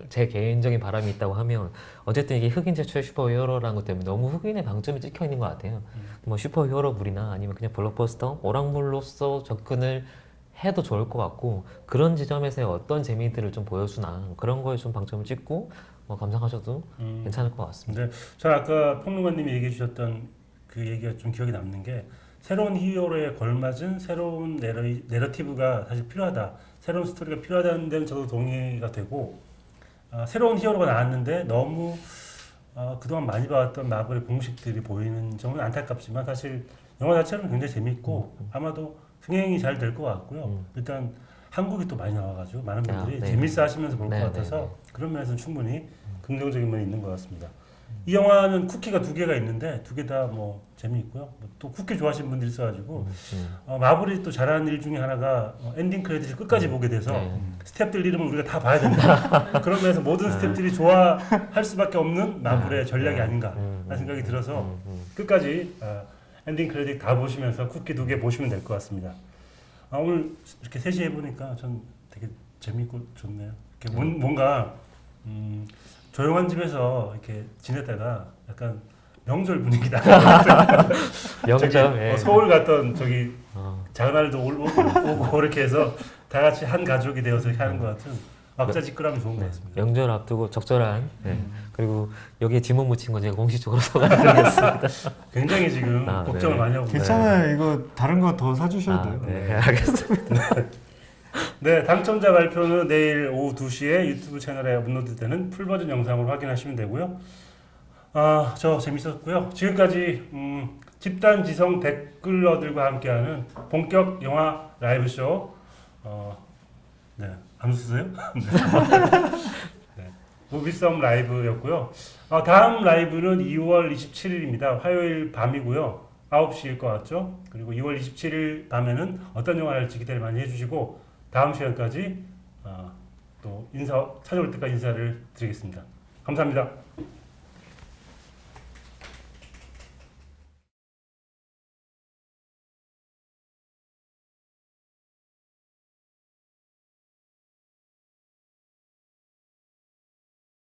제 개인적인 바람이 있다고 하면 어쨌든 이게 흑인 최초의 슈퍼히어로라는 것 때문에 너무 흑인의 방점이 찍혀 있는 것 같아요. 뭐 슈퍼히어로물이나 아니면 그냥 블록버스터 오락물로서 접근을 해도 좋을 것 같고 그런 지점에서의 어떤 재미들을 좀 보여주나 그런 거에 좀 방점을 찍고 감상하셔도 괜찮을 것 같습니다. 근데 저 아까 평론가님이 얘기해 주셨던 그 얘기가 좀 기억에 남는 게 새로운 히어로에 걸맞은 새로운 내러티브가 사실 필요하다. 새로운 스토리가 필요하다는 데는 저도 동의가 되고 새로운 히어로가 나왔는데 너무 그동안 많이 봐왔던 마블의 공식들이 보이는 점은 안타깝지만 사실 영화 자체는 굉장히 재밌고 아마도 흥행이 잘 될 것 같고요. 일단 한국이 또 많이 나와가지고 많은 분들이 네. 재밌어 하시면서 볼 것 네, 같아서 네, 네. 그런 면에서는 충분히 긍정적인 면이 있는 것 같습니다. 이 영화는 쿠키가 2개가 있는데 2개 다 뭐 재미있고요. 또 쿠키 좋아하시는 분들이 있어가지고 마블이 또 잘하는 일 중에 하나가 엔딩 크레딧을 끝까지 보게 돼서 스태프들 이름을 우리가 다 봐야 된다. 그런 면에서 모든 스태프들이 좋아할 수밖에 없는 마블의 전략이 아닌가 하는 생각이 들어서 끝까지 엔딩 크레딧 다 보시면서 쿠키 2개 보시면 될 것 같습니다. 오늘 이렇게 3시 해보니까 전 되게 재밌고 좋네요. 이렇게 뭔가 조용한 집에서 이렇게 지냈다가 약간 명절 분위기다. 명절, 예. 서울 갔던 저기 장날도 오고 이렇게 해서 다 같이 한 가족이 되어서 이렇게 하는 것 같은 왁자지껄함이 좋은 것 같습니다. 명절 앞두고 적절한 그리고 여기에 지문 묻힌 거 제가 공식적으로 소개해드리겠습니다. 굉장히 지금 걱정을 많이 하고 괜찮아요. 이거 다른 거 더 사주셔도 돼요. 네, 알겠습니다. 네, 당첨자 발표는 내일 오후 2시에 유튜브 채널에 업로드되는 풀버전 영상으로 확인하시면 되고요. 저 재밌었고요. 지금까지 집단 지성 댓글러들과 함께하는 본격 영화 라이브 쇼. 네, 안 웃으세요? 네. 무비썸 라이브였고요. 다음 라이브는 2월 27일입니다. 화요일 밤이고요. 9시일 것 같죠? 그리고 2월 27일 밤에는 어떤 영화를 할지 기대를 많이 해주시고 다음 시간까지 또 찾아올 때까지 인사를 드리겠습니다. 감사합니다.